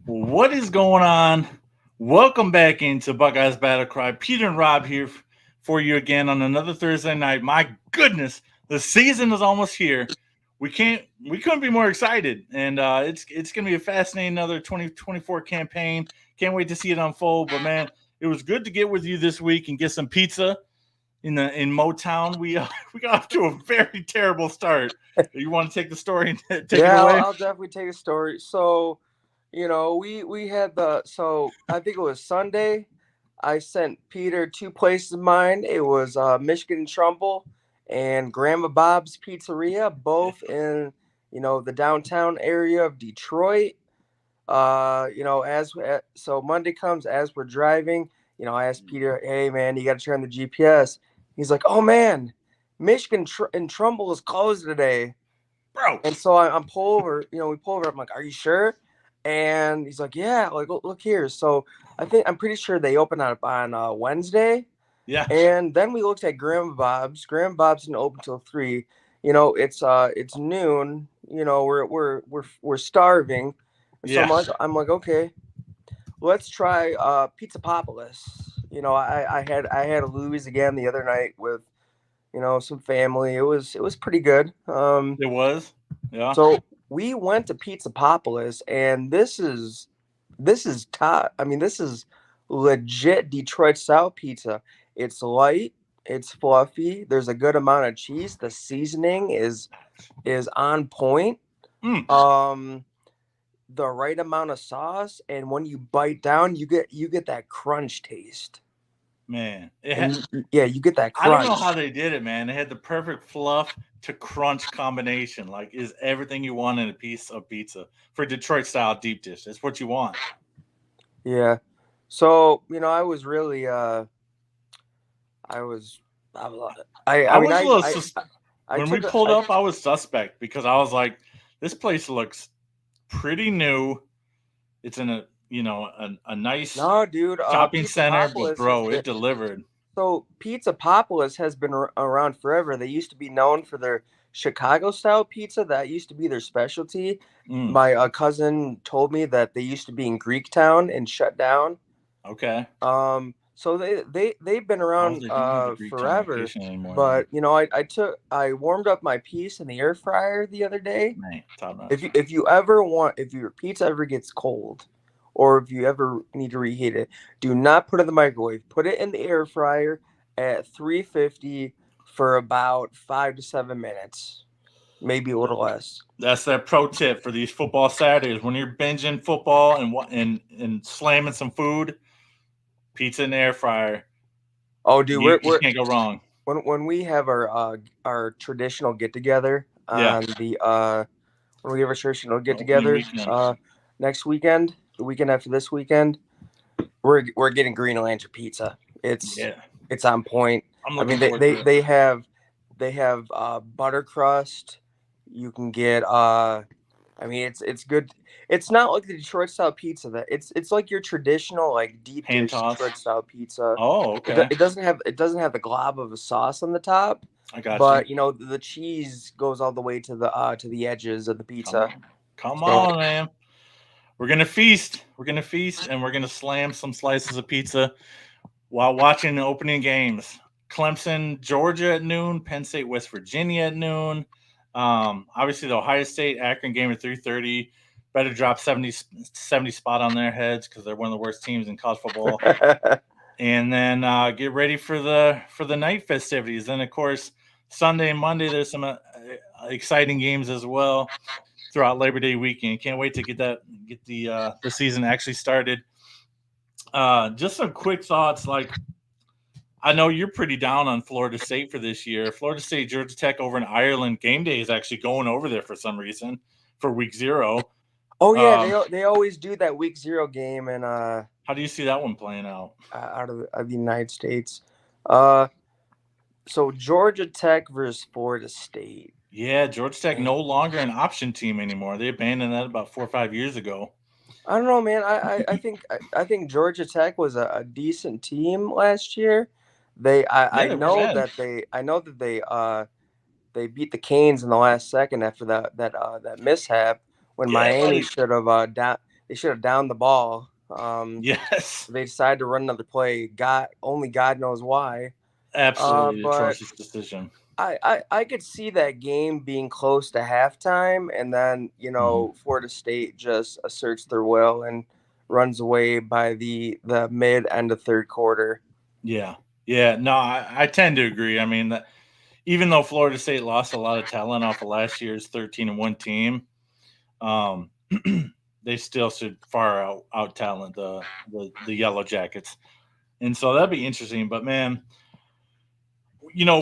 What is going on? Welcome back into Buckeyes Battle Cry. Peter and Rob here for you again on another Thursday night. My goodness, the season is almost here. We couldn't be more excited, and it's gonna be a fascinating another 2024 campaign. Can't wait to see it unfold. But man, it was good to get with you this week and get some pizza in Motown. We we got off to a very terrible start. You want to take the story and take it Yeah, I'll, away? I'll definitely take a story. So, we had I think it was Sunday. I sent Peter two places of mine. It was Michigan and Trumbull and Grandma Bob's Pizzeria, both in the downtown area of Detroit. So Monday comes as we're driving. I asked Peter, "Hey man, you got to turn the GPS." He's like, "Oh man, and Trumbull is closed today." Bro. And so I'm pull over, we pull over. I'm like, "Are you sure?" And he's like, "Yeah." Like, look here. So I'm pretty sure they open up on Wednesday. Yeah. And then we looked at Grandma Bob's. Grandma Bob's didn't open till 3. It's noon. We're starving. And so Yeah. I'm like, okay, let's try Pizza Popolis. I had a Louis again the other night with some family. It was pretty good. It was. Yeah. So we went to Pizza Popolis, and this is top. I mean, this is legit Detroit style pizza. It's light, it's fluffy. There's a good amount of cheese. The seasoning is on point. Mm, Um, the right amount of sauce, and when you bite down, you get that crunch taste, man. yeah, you get that I don't know crunch. how they did it, man. They had the perfect fluff to crunch combination. Like, is everything you want in a piece of pizza for Detroit style deep dish. That's what you want. Yeah. So I was really I was I I mean was a little I when we took a pulled I up. I was suspect because I was like, this place looks pretty new. It's in a nice no, dude. shopping Pizza center, but Popolis bro, it delivered. so Pizza Popolis has been around forever. They used to be known for their Chicago style pizza. That used to be their specialty. Mm, My cousin told me that they used to be in Greektown and shut down. okay. So they've been How is around they don't have the Greektown forever. location anymore then? But I warmed up my piece in the air fryer the other day. Man, top If notch. if your pizza ever gets cold, or if you ever need to reheat it, do not put it in the microwave. Put it in the air fryer at 350 for about 5 to 7 minutes, maybe a little less. That's that pro tip for these football Saturdays. When you're binging football and slamming some food, pizza in the air fryer. Oh, dude, You can't go wrong. when we have our traditional get together Yeah, on the when we have our traditional get opening together weekend. next weekend, the weekend after this weekend, we're getting Green Lantern pizza. It's Yeah, it's on point. I'm I looking mean, they forward they, to it. they have butter crust. You can get I mean, it's good. It's not like the Detroit style pizza that it's like your traditional like deep Hand dish toss. Detroit style pizza. Oh, It, okay. it doesn't have the glob of a sauce on the top, I got you. but the cheese goes all the way to the edges of the Come pizza. on, come So on, man. We're gonna feast. We're gonna feast, and we're gonna slam some slices of pizza while watching the opening games. Clemson, Georgia at noon. Penn State, West Virginia at noon. Obviously, the Ohio State Akron game at 3:30. Better drop 70 spot on their heads because they're one of the worst teams in college football. And then get ready for the night festivities. Then, of course, Sunday and Monday there's some exciting games as well throughout Labor Day weekend. Can't wait to get the season actually started. Just some quick thoughts. Like, I know you're pretty down on Florida State for this year. Florida State, Georgia Tech over in Ireland. Game day is actually going over there for some reason for week 0. oh yeah, Um, they always do that week 0 game and how do you see that one playing out? out of the United States. Uh, so Georgia Tech versus Florida State. Yeah, Georgia Tech Man, no longer an option team anymore. They abandoned that about 4 or 5 years ago. I don't know, man. I think Georgia Tech was a decent team last year. They Yeah, I they weren't know bad. that they beat the Canes in the last second after that mishap when Yeah, Miami buddy. should have they should have downed the ball. Yes, They decided to run another play. Only God knows why. absolutely But atrocious decision. I could see that game being close to halftime, and then Florida State just asserts their will and runs away by the mid end of third quarter. Yeah, yeah. No, I tend to agree. I mean, even though Florida State lost a lot of talent off of last year's 13-1 team, um, they still should far out talent the Yellow Jackets, and so that'd be interesting. But man,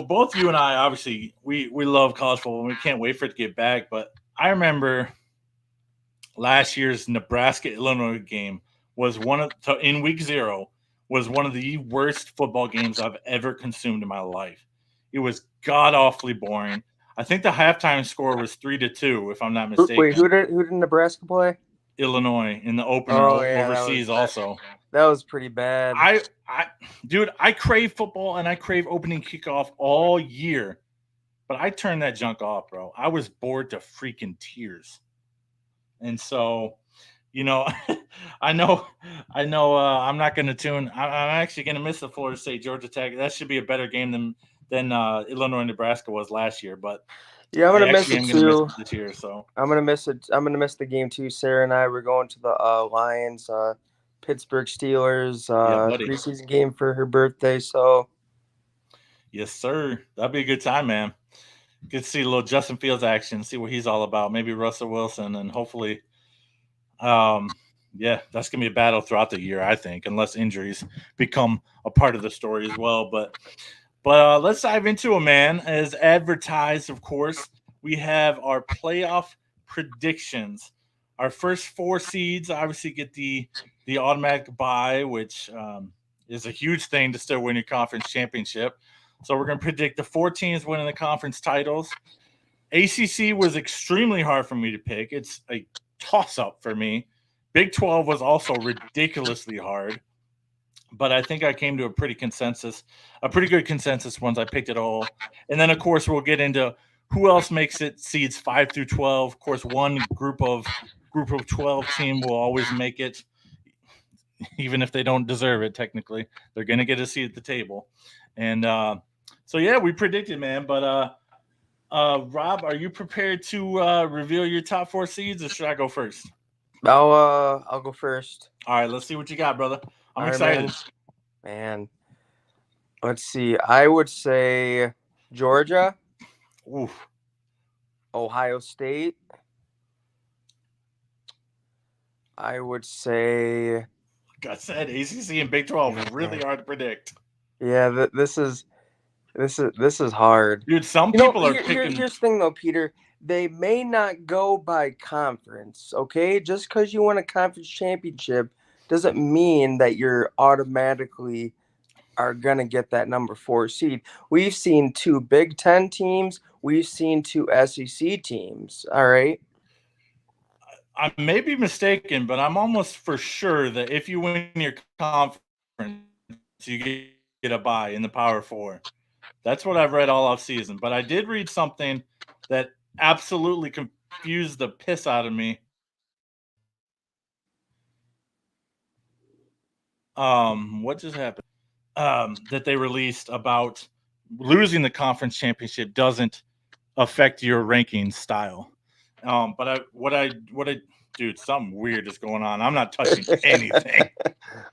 both you and I obviously we love college football. And we can't wait for it to get back. But I remember last year's Nebraska Illinois game was in week 0 was one of the worst football games I've ever consumed in my life. It was god awfully boring. I think the halftime score was 3-2, if I'm not mistaken. Wait, who did Nebraska play? Illinois in the opener overseas also. That was pretty bad. Dude, I crave football and I crave opening kickoff all year, but I turned that junk off, bro. I was bored to freaking tears. And so, I know. I'm not going to tune. I'm actually going to miss the Florida State Georgia Tech. That should be a better game than Illinois Nebraska was last year. But yeah, I'm gonna miss it too. Miss it this year, so I'm gonna miss it. I'm gonna miss the game too. Sarah and I were going to the Lions, Pittsburgh Steelers preseason game for her birthday. So, yes, sir. That'd be a good time, man. Good to see a little Justin Fields action, see what he's all about. Maybe Russell Wilson, and hopefully, that's gonna be a battle throughout the year, I think, unless injuries become a part of the story as well. But let's dive into it, man. As advertised, of course, we have our playoff predictions. Our first 4 seeds obviously get the automatic bye, which is a huge thing to still win your conference championship. So we're going to predict the 4 teams winning the conference titles. ACC was extremely hard for me to pick. It's a toss-up for me. Big 12 was also ridiculously hard. But I think I came to a pretty good consensus once I picked it all. And then, of course, we'll get into who else makes it seeds 5 through 12. Of course, one group of 12 team will always make it, even if they don't deserve it. Technically, they're going to get a seat at the table. And we predicted, man. But Rob, are you prepared to reveal your top 4 seeds, or should I go first? I'll go first. All right, let's see what you got, brother. I'm excited. Man. Let's see. I would say Georgia. Oof. Ohio State. I would say, like I said, ACC and Big 12 is really hard to predict. Yeah, this is hard. Dude, some people are picking. Here's the thing, though, Peter. They may not go by conference, okay? Just because you won a conference championship doesn't mean that you're automatically are going to get that number 4 seed. We've seen 2 Big 10 teams. We've seen 2 SEC teams, all right? I may be mistaken, but I'm almost for sure that if you win your conference, you get a bye in the Power 4. That's what I've read all off season. But I did read something that absolutely confused the piss out of me. What just happened? That they released about losing the conference championship doesn't affect your ranking style. Dude, something weird is going on. I'm not touching anything.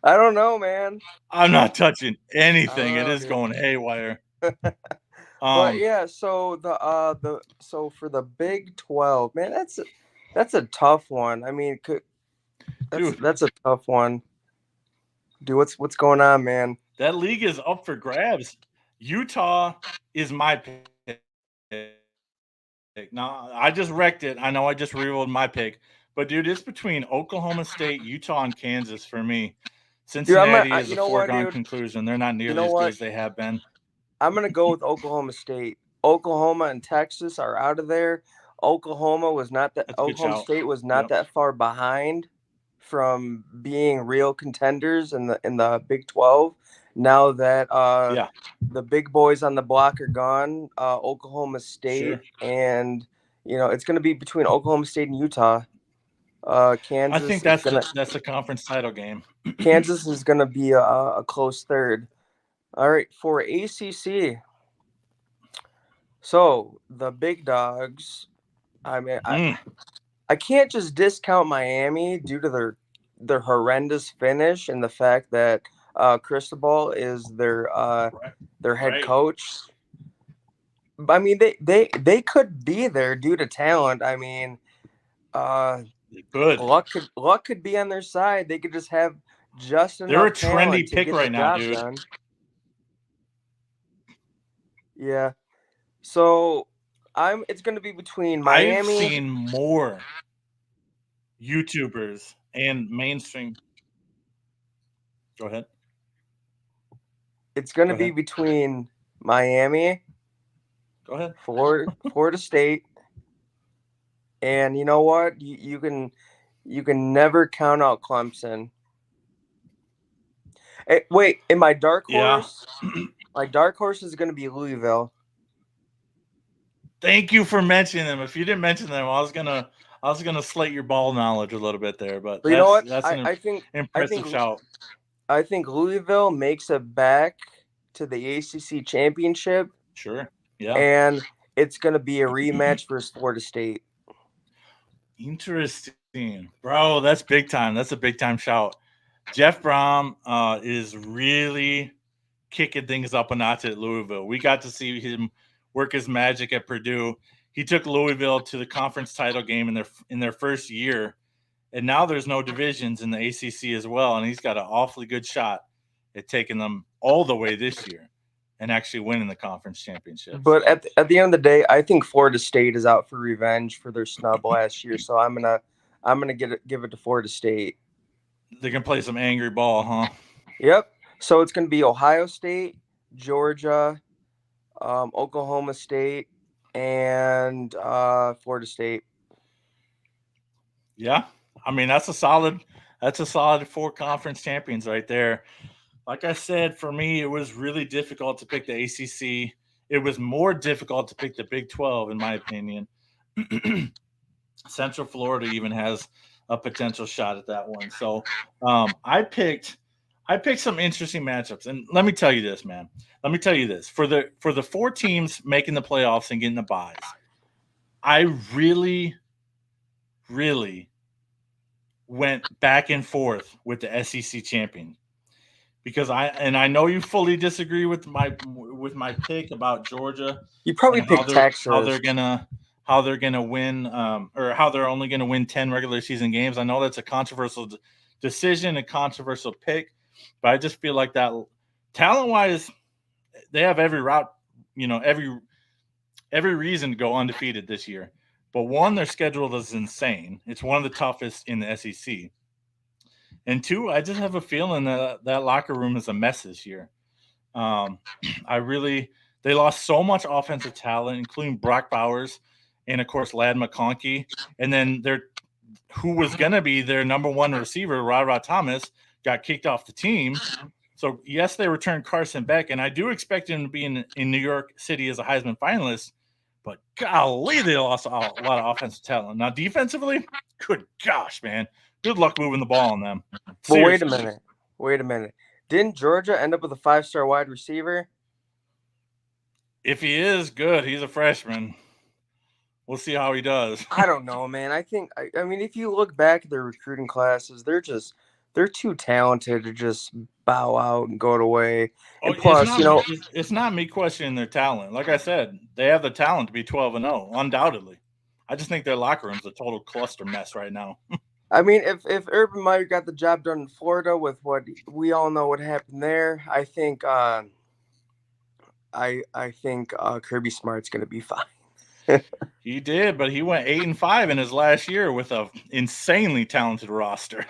I don't know, man. I'm not touching anything. It is going haywire. But yeah, so so for the Big 12, man, that's a tough one. I mean, that's a tough one. Dude, what's going on, man? That league is up for grabs. Utah is my pick. Now, I just wrecked it. I know I just rerolled my pick. But, dude, it's between Oklahoma State, Utah, and Kansas for me. Cincinnati is a foregone conclusion. They're not nearly as good as they have been. I'm going to go with Oklahoma State. Oklahoma and Texas are out of there. Oklahoma State was not that far behind from being real contenders in the Big 12. Now that the big boys on the block are gone, Oklahoma State and it's going to be between Oklahoma State and Utah. I Kansas think is gonna that's a conference title game. Kansas is gonna be a close third. All right, for ACC. So the big dogs. I mean, I can't just discount Miami due to their horrendous finish and the fact that Cristobal is their head Right. coach. I mean, they could be there due to talent. I mean, Good. luck could be on their side. They could just have just They're a enough talent trendy to pick get right the now, job dude. done. Yeah. So it's going to be between Miami. I've seen more YouTubers and mainstream. Go ahead. It's going to be between Miami. Go ahead. Florida State. And you know what? You can never count out Clemson. Wait, in my dark horse, my dark horse is going to be Louisville. Thank you for mentioning them. If you didn't mention them, I was gonna slate your ball knowledge a little bit there, but you know what? That's an impressive shout. I think Louisville makes it back to the ACC championship. Sure. Yeah. And it's going to be a rematch versus Florida State. Interesting, bro. That's big time. That's a big time shout. Jeff Brom is really kicking things up a notch at Louisville. We got to see him work his magic at Purdue. He took Louisville to the conference title game in their first year, and now there's no divisions in the ACC as well, and he's got an awfully good shot at taking them all the way this year and actually winning the conference championship. But at the end of the day, I think Florida State is out for revenge for their snub last year, so I'm gonna give it to Florida State. They can play some angry ball, huh? Yep. So it's gonna be Ohio State, Georgia, Oklahoma State, and Florida State. Yeah, I mean that's a solid 4 conference champions right there. Like I said, for me, it was really difficult to pick the ACC. It was more difficult to pick the Big 12, in my opinion. Central Florida even has a potential shot at that one. So I picked some interesting matchups, and let me tell you this, man. Let me tell you this: for the 4 teams making the playoffs and getting the byes, I really, really went back and forth with the SEC champion. Because I know you fully disagree with my pick about Georgia. You probably picked Texas. How they're gonna win, or how they're only gonna win 10 regular season games. I know that's a controversial decision, a controversial pick, but I just feel like that talent wise, they have every route, every reason to go undefeated this year. But one, their schedule is insane. It's one of the toughest in the SEC. And 2, I just have a feeling that locker room is a mess this year. They lost so much offensive talent, including Brock Bowers and, of course, Ladd McConkey. And then who was going to be their number 1 receiver, Rod Thomas, got kicked off the team. So, yes, they returned Carson Beck, and I do expect him to be in New York City as a Heisman finalist. But, golly, they lost a lot of offensive talent. Now, defensively, good gosh, man. Good luck moving the ball on them. But wait a minute. Didn't Georgia end up with a 5-star wide receiver? If he is good, he's a freshman. We'll see how he does. I don't know, man. I mean, if you look back at their recruiting classes, they're too talented to just bow out and go away. And plus, it's not me questioning their talent. Like I said, they have the talent to be 12-0, undoubtedly. I just think their locker room's a total cluster mess right now. I mean, if Urban Meyer got the job done in Florida with what we all know what happened there, I think Kirby Smart's going to be fine. He did, but he went 8-5 in his last year with an insanely talented roster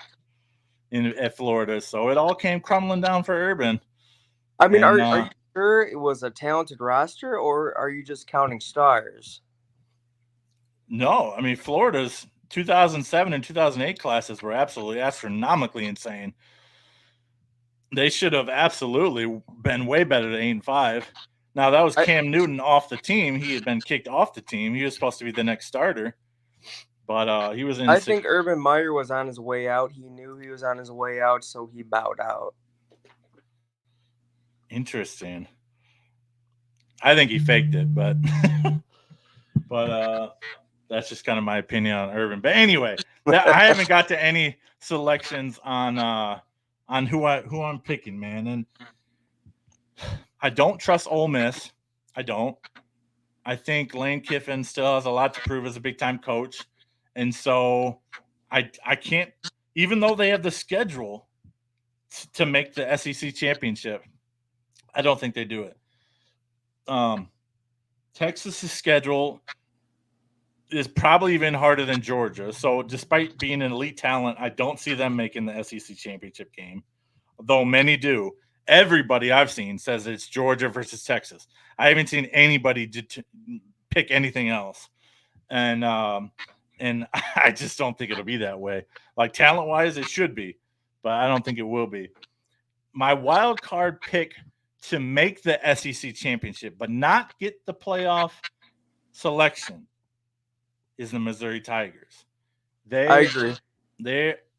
at Florida. So it all came crumbling down for Urban. I mean, are you sure it was a talented roster, or are you just counting stars? No, I mean Florida's 2007 and 2008 classes were absolutely astronomically insane. They should have absolutely been way better than 8-5. Now, that was Cam Newton off the team. He had been kicked off the team. He was supposed to be the next starter. But he was in. I think Urban Meyer was on his way out. He knew he was on his way out, so he bowed out. Interesting. I think he faked it, but but that's just kind of my opinion on Urban. But anyway, I haven't got to any selections on who I'm picking, man. And I don't trust Ole Miss. I don't. I think Lane Kiffin still has a lot to prove as a big time coach, and so I can't. Even though they have the schedule to make the SEC championship, I don't think they do it. Texas's schedule is probably even harder than Georgia. So despite being an elite talent, I don't see them making the SEC championship game, though many do. Everybody I've seen says it's Georgia versus Texas. I haven't seen anybody pick anything else, and I just don't think it'll be that way. Like talent wise, it should be, but I don't think it will be. My wild card pick to make the SEC championship, but not get the playoff selection, is the Missouri Tigers. I agree.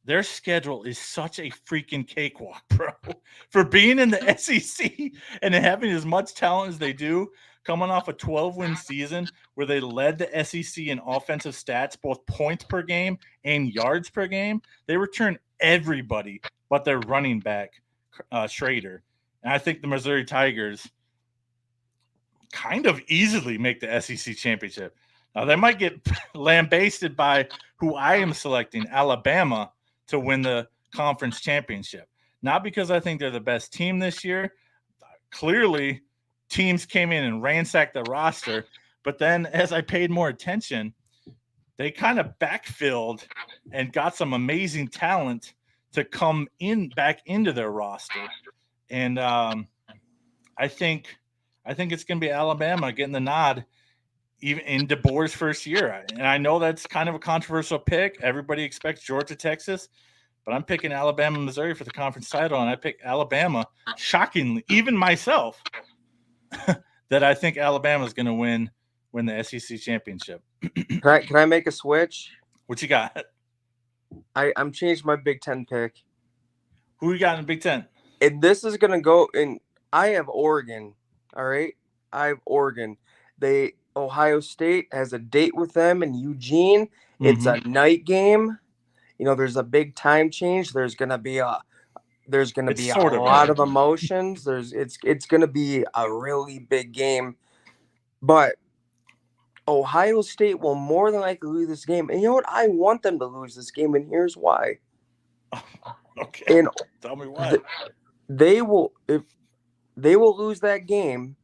Their schedule is such a freaking cakewalk, bro. For being in the SEC and having as much talent as they do, coming off a 12-win season where they led the SEC in offensive stats, both points per game and yards per game, they return everybody but their running back, Schrader. And I think the Missouri Tigers kind of easily make the SEC championship. Now, they might get lambasted by who I am selecting, Alabama, to win the conference championship. Not because I think they're the best team this year. Clearly, teams came in and ransacked the roster. But then as I paid more attention, they kind of backfilled and got some amazing talent to come in back into their roster. And I think it's going to be Alabama getting the nod even in DeBoer's first year. And I know that's kind of a controversial pick. Everybody expects Georgia, Texas, but I'm picking Alabama, Missouri for the conference title, and I pick Alabama, shockingly, even myself, that I think Alabama is going to win the SEC championship. Can I make a switch? What you got? I'm changing my Big Ten pick. Who you got in the Big Ten? And this is going to go in. I have Oregon. All right. I have Oregon. Ohio State has a date with them in Eugene. It's a night game. You know, there's a big time change. There's going to be a lot of emotions. It's going to be a really big game. But Ohio State will more than likely lose this game. And you know what? I want them to lose this game, and here's why. Okay. And tell me why. If they will lose that game,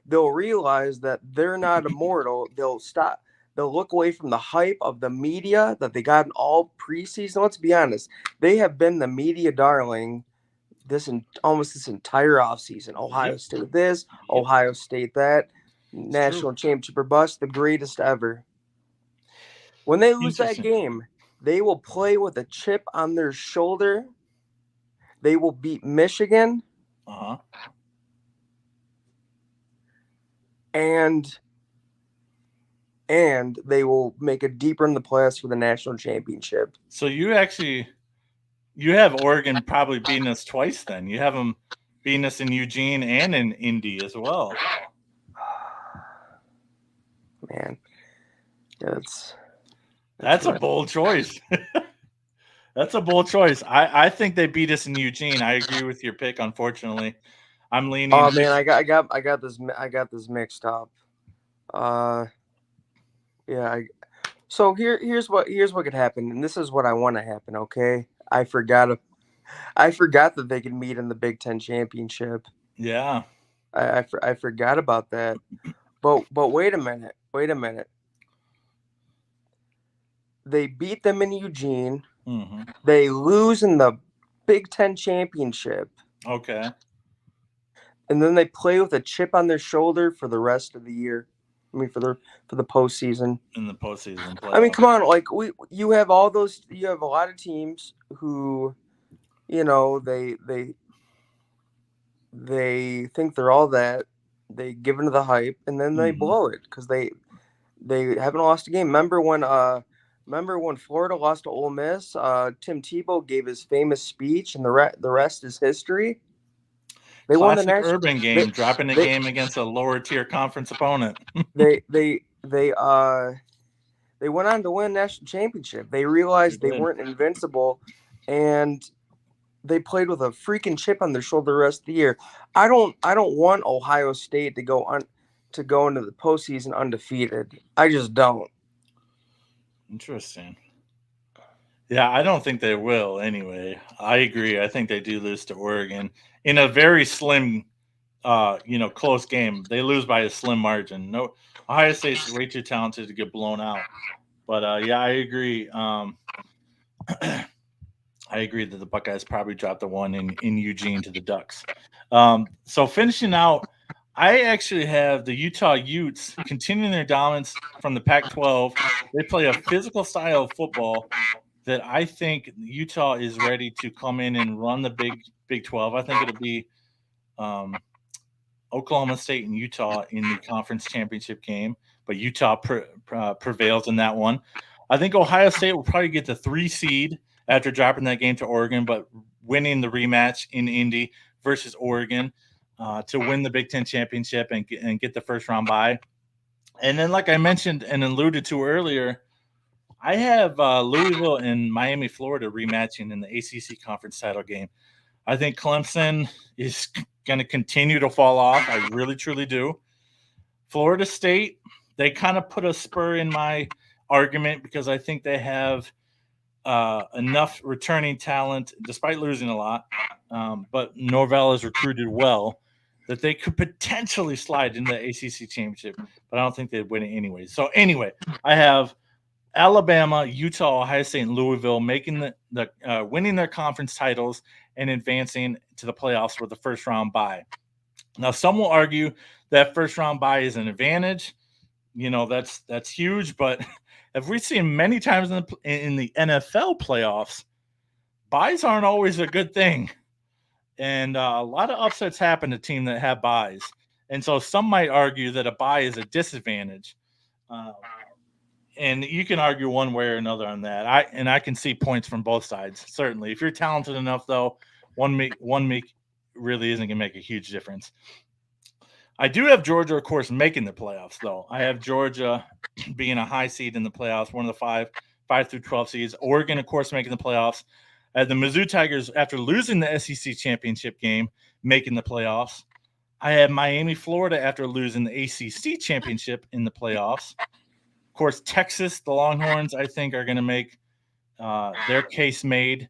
they'll realize that they're not immortal. They'll look away from the hype of the media that they got in all preseason. Let's be honest. They have been the media darling almost this entire offseason. Ohio State this, Ohio State that, national championship or bust, the greatest ever. When they lose that game, they will play with a chip on their shoulder. They will beat Michigan. And they will make a deep run in the playoffs for the national championship. So you have Oregon probably beating us twice then. You have them beating us in Eugene and in Indy as well. Man, that's a bold choice. That's a bold choice. I think they beat us in Eugene. I agree with your pick. Unfortunately, I'm leaning. Oh man, I got this mixed up. Yeah. So here's what could happen, and this is what I want to happen. Okay, I forgot that they could meet in the Big Ten championship. Yeah, I forgot about that. But wait a minute. They beat them in Eugene. Mm-hmm. They lose in the Big Ten championship. Okay. And then they play with a chip on their shoulder for the rest of the year. I mean, for the postseason. In the postseason playoff. I mean, come on, like you have a lot of teams who, you know, they think they're all that. They give into the hype, and then they blow it because they haven't lost a game. Remember when remember when Florida lost to Ole Miss? Tim Tebow gave his famous speech, and the rest is history. They won the Classic national. urban They game, dropping a they game against a lower tier conference opponent. they they they uh they went on to win national championship. They They realized they did. weren't invincible, and they played with a freaking chip on their shoulder the rest of the year. I don't want Ohio State to go into the postseason undefeated. I just don't. Interesting. Yeah, I don't think they will anyway. I agree. I think they do lose to Oregon in a very slim, close game. They lose by a slim margin. No, Ohio State's way too talented to get blown out. But yeah, I agree. I agree that the Buckeyes probably dropped the one in Eugene to the Ducks. So finishing out, I actually have the Utah Utes continuing their dominance from the Pac-12. They play a physical style of football that I think Utah is ready to come in and run the Big 12. I think it'll be um, Oklahoma State and Utah in the conference championship game, but Utah prevails in that one. I think Ohio State will probably get the 3 seed after dropping that game to Oregon, but winning the rematch in Indy versus Oregon to win the Big Ten championship and get the first round bye. And then, like I mentioned and alluded to earlier, I have Louisville and Miami, Florida rematching in the ACC conference title game. I think Clemson is going to continue to fall off. I really, truly do. Florida State, they kind of put a spur in my argument because I think they have enough returning talent, despite losing a lot. But Norvell is recruited well that they could potentially slide into the ACC championship, but I don't think they'd win it anyway. So anyway, I have Alabama, Utah, Ohio State, and Louisville making the winning their conference titles and advancing to the playoffs with the first round bye. Now, some will argue that first round bye is an advantage. That's huge, but as we've seen many times in the NFL playoffs, buys aren't always a good thing, and a lot of upsets happen to teams that have buys, and so some might argue that a buy is a disadvantage. Uh, and you can argue one way or another on that. I can see points from both sides. Certainly, if you're talented enough, though, one week really isn't going to make a huge difference. I do have Georgia, of course, making the playoffs, though. I have Georgia being a high seed in the playoffs, one of the five through 12 seeds. Oregon, of course, making the playoffs. The Mizzou Tigers, after losing the SEC championship game, making the playoffs. I have Miami, Florida, after losing the ACC championship in the playoffs. Of course, Texas, the Longhorns, I think, are going to make their case made,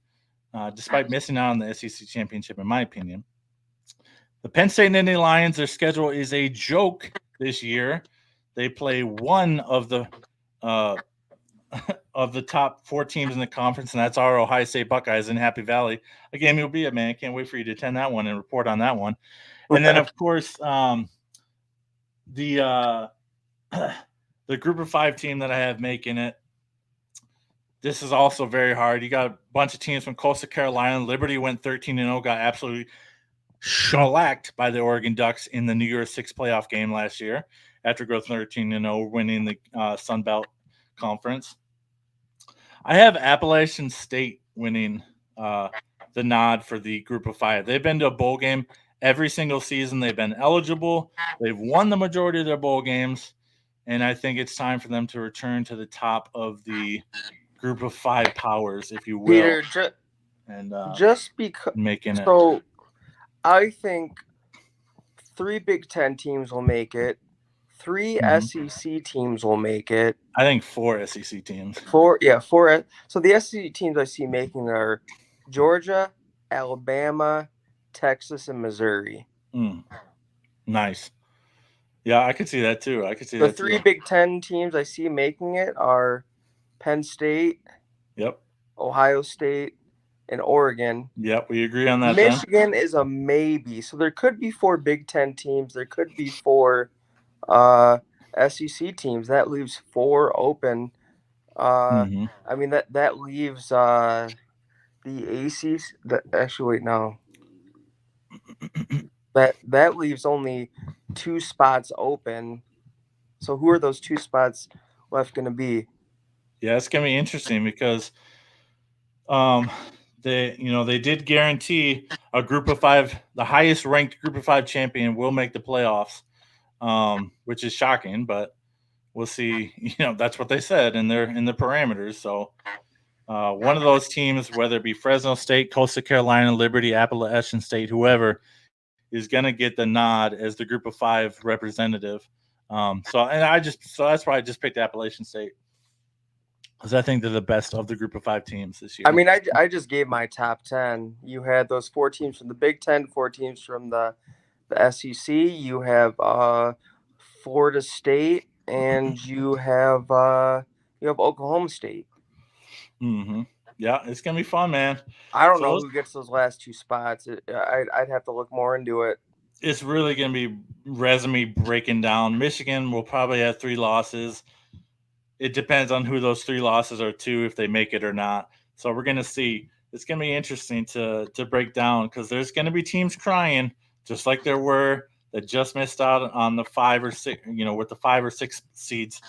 despite missing out on the SEC championship, in my opinion. The Penn State Nittany Lions, their schedule is a joke this year. They play one uh, of the top 4 teams in the conference, and that's our Ohio State Buckeyes in Happy Valley. A game you'll be at, man. Can't wait for you to attend that one and report on that one. And then, of course, the the Group of 5 team that I have making it. This is also very hard. You got a bunch of teams from Coastal Carolina. Liberty went 13-0, got absolutely shellacked by the Oregon Ducks in the New Year's Six playoff game last year after going 13-0, winning the Sun Belt Conference. I have Appalachian State winning the nod for the Group of 5. They've been to a bowl game every single season. They've been eligible. They've won the majority of their bowl games, and I think it's time for them to return to the top of the Group of 5 powers, if you will, Peter, and just because. making it. So I think 3 Big Ten teams will make it. 3 SEC teams will make it. I think 4 SEC teams. 4. So the SEC teams I see making are Georgia, Alabama, Texas, and Missouri. Nice. Yeah, I could see that too. The 3 Big Ten teams I see making it are Penn State, Yep. Ohio State, and Oregon. Yep, we agree on that. Michigan is a maybe. So there could be 4 Big Ten teams. There could be 4 SEC teams. That leaves 4 open. I mean that leaves the ACC. Actually, wait, no. That leaves only 2 spots open. So who are those 2 spots left going to be? Yeah, it's gonna be interesting because um, they did guarantee a group of five, the highest ranked group of five champion will make the playoffs, which is shocking, but we'll see. That's what they said in the parameters. So one of those teams, whether it be Fresno State, Coastal Carolina, Liberty, Appalachian State, whoever, is going to get the nod as the group of five representative. So that's why I just picked Appalachian State, because I think they're the best of the group of five teams this year. I mean, I just gave my top 10. You had those 4 teams from the Big Ten, 4 teams from the SEC. You have Florida State, and you have Oklahoma State. Mm-hmm. Yeah, it's gonna be fun, man. I don't So know who gets those last 2 spots. I'd have to look more into it. it's really gonna be resume breaking down. Michigan will probably have 3 losses. It depends on who those 3 losses are to, if they make it or not. So we're gonna see. It's gonna be interesting to break down, because there's gonna be teams crying, just like there were that just missed out on the 5 or 6, with the 5 or 6 seeds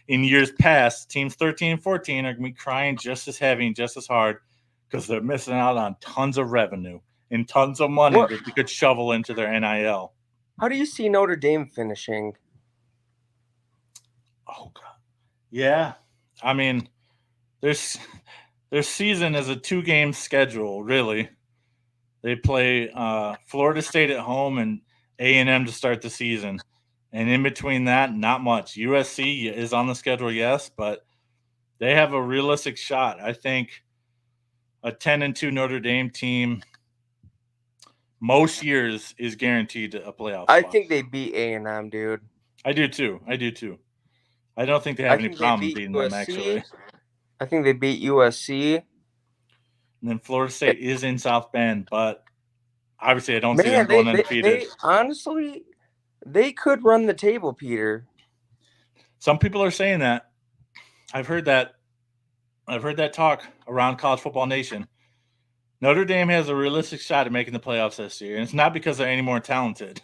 in years past. Teams 13 and 14 are gonna be crying just as heavy and just as hard, because they're missing out on tons of revenue and tons of money What? that they could shovel into their NIL. How do you see Notre Dame finishing? Oh God, yeah. I mean, their season is a 2-game schedule, really. They play Florida State at home and A&M to start the season, and in between that, not much. USC is on the schedule, yes, but they have a realistic shot. I think a 10-2 Notre Dame team most years is guaranteed a playoff spot. I think they beat A&M, dude. I do too. I don't think they have any problem beating them, actually. I think they beat USC. And then Florida State is in South Bend, but obviously I don't see them going undefeated. Honestly, they could run the table, Peter. Some people are saying that. I've heard that talk around College Football Nation. Notre Dame has a realistic shot at making the playoffs this year, and it's not because they're any more talented.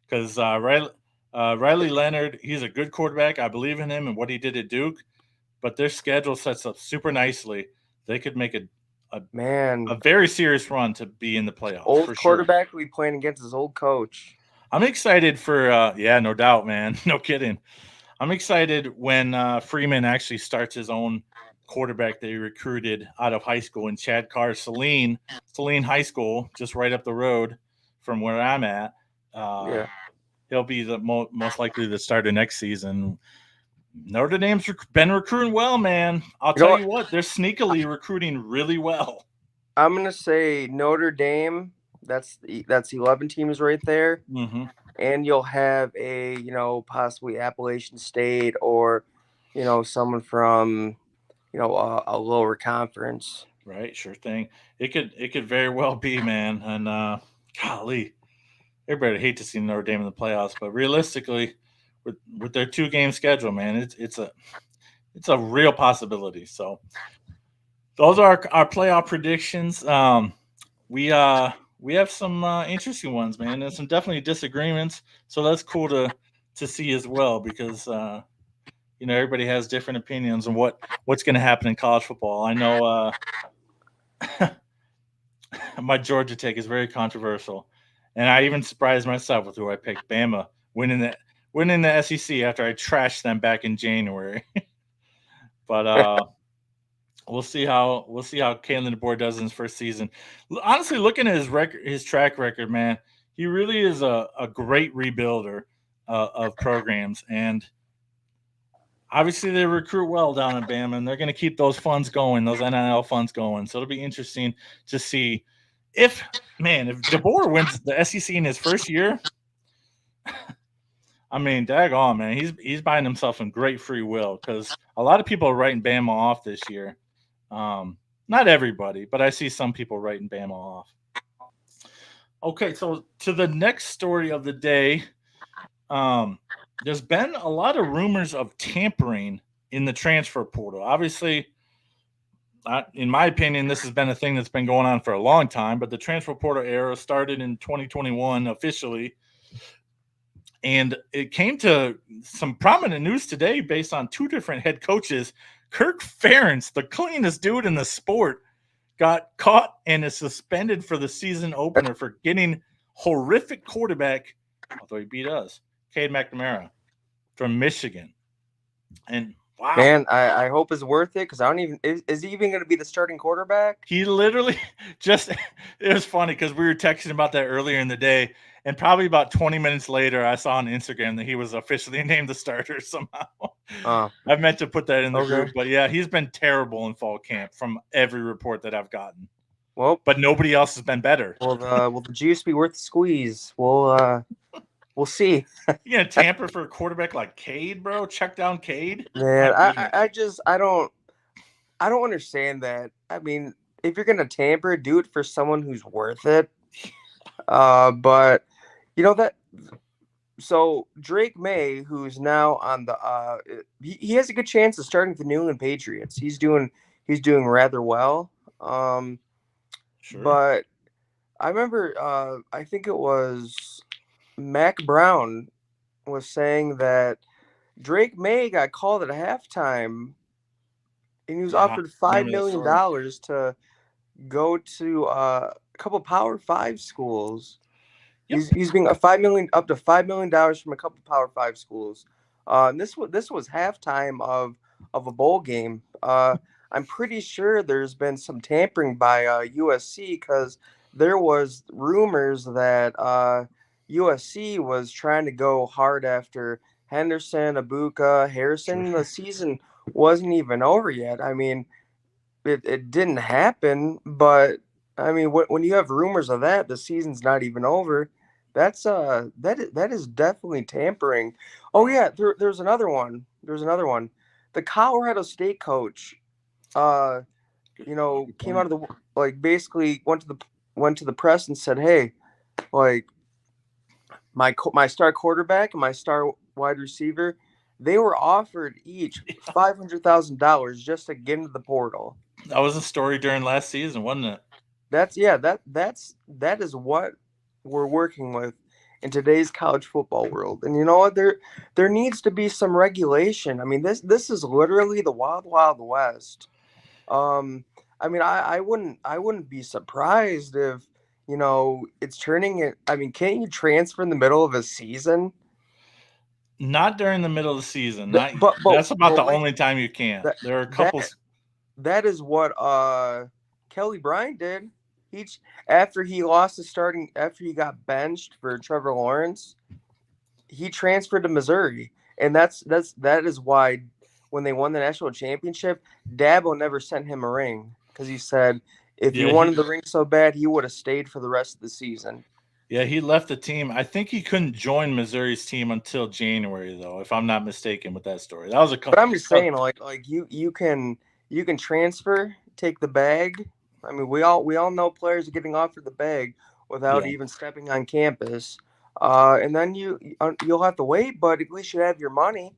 Because Riley Leonard, he's a good quarterback. I believe in him and what he did at Duke, but their schedule sets up super nicely. They could make a very serious run to be in the playoffs. Old quarterback will be playing against his old coach. I'm excited for no doubt, man. No kidding. I'm excited when Freeman actually starts his own quarterback that he recruited out of high school in Chad Carr, Saline High School, just right up the road from where I'm at. He'll be the most likely the starter next season. Notre Dame's been recruiting well, man. I'll tell you what, they're sneakily recruiting really well. I'm gonna say Notre Dame. That's 11 teams right there, and you'll have a possibly Appalachian State or someone from a lower conference. Right, sure thing. It could very well be, man. And golly, everybody would hate to see Notre Dame in the playoffs, but realistically, with their 2-game schedule, man, it's a real possibility. So those are our playoff predictions. We have some interesting ones, man, and some definitely disagreements. So that's cool to see as well, because everybody has different opinions on what's going to happen in college football. I know my Georgia take is very controversial, and I even surprised myself with who I picked. Bama winning the SEC after I trashed them back in January. But we'll see how Kalen DeBoer does in his first season. Honestly, looking at his track record, man, he really is a great rebuilder of programs, and obviously they recruit well down in Bama, and they're going to keep those funds going, those NIL funds going. So it'll be interesting to see if DeBoer wins the SEC in his first year. I mean, daggone, man, he's buying himself some great free will, because a lot of people are writing Bama off this year. Not everybody, but I see some people writing Bama off. Okay, so to the next story of the day, there's been a lot of rumors of tampering in the transfer portal. Obviously, in my opinion, this has been a thing that's been going on for a long time, but the transfer portal era started in 2021 officially. And it came to some prominent news today based on 2 different head coaches Kirk Ferentz, the cleanest dude in the sport, got caught and is suspended for the season opener for getting horrific quarterback, although he beat us, Cade McNamara from Michigan. And wow. Man, I hope it's worth it because I don't even is he even going to be the starting quarterback? He literally just it was funny because we were texting about that earlier in the day, and probably about 20 minutes later, I saw on Instagram that he was officially named the starter somehow. I meant to put that in the group, but yeah, he's been terrible in fall camp from every report that I've gotten. Well, but nobody else has been better. Will the juice be worth the squeeze? We'll see. You gonna tamper for a quarterback like Cade, bro? Check down Cade? Man, I don't understand that. I mean, if you're gonna tamper, do it for someone who's worth it. But you know that. So Drake May, who's now on the he has a good chance of starting the New England Patriots. He's doing rather well. Sure. But I remember I think it was Mac Brown was saying that Drake May got called at halftime and he was offered $5 million to go to a couple Power 5 schools. Yep. He's being up to $5 million from a couple Power 5 schools. And this was halftime of a bowl game. I'm pretty sure there's been some tampering by USC because there was rumors that USC was trying to go hard after Henderson, Abuka, Harrison. Sure. The season wasn't even over yet. I mean, it didn't happen, but I mean, when you have rumors of that, the season's not even over. That is definitely tampering. Oh yeah, there's another one. The Colorado State coach, came out of the basically went to the press and said, "Hey, my star quarterback and my star wide receiver, they were offered each $500,000 just to get into the portal." That was a story during last season, wasn't it? That is what we're working with in today's college football world. And you know what? There needs to be some regulation. I mean, this is literally the wild, wild west. I mean, I wouldn't be surprised if, it's turning it. I mean, can't you transfer in the middle of a season? Not during the middle of the season. That's about the only time you can. There are a couple. That is what Kelly Bryant did. After he got benched for Trevor Lawrence, he transferred to Missouri, and that is why when they won the national championship, Dabo never sent him a ring because he said if he wanted the ring so bad, he would have stayed for the rest of the season. Yeah, he left the team. I think he couldn't join Missouri's team until January, though, if I'm not mistaken with that story. That was a couple. But I'm just saying, you can transfer, take the bag. I mean, we all know players are getting offered the bag without even stepping on campus, and then you'll have to wait. But at least you have your money.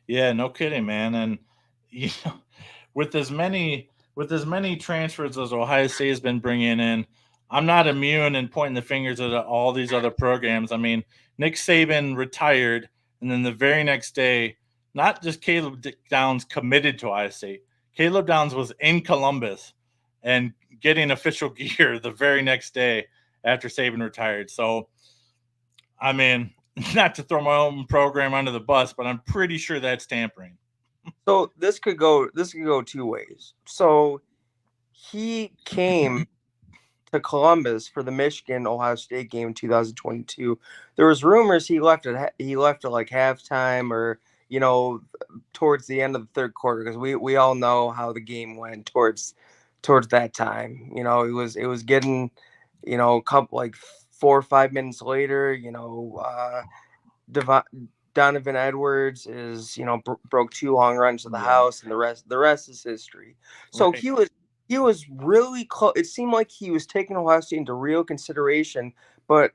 Yeah, no kidding, man. And with as many transfers as Ohio State has been bringing in, I'm not immune and pointing the fingers at all these other programs. I mean, Nick Saban retired, and then the very next day, not just Caleb Downs committed to Ohio State. Caleb Downs was in Columbus and getting official gear the very next day after Saban retired. So, I mean, not to throw my own program under the bus, but I'm pretty sure that's tampering. So this could go two ways. So he came to Columbus for the Michigan-Ohio State game in 2022. There was rumors he left at like halftime or towards the end of the third quarter because we all know how the game went towards that time. It was getting a couple like 4 or 5 minutes later. Donovan Edwards is broke 2 long runs to the house, and the rest is history. So right. He was really close. It seemed like he was taking Ohio State into real consideration, but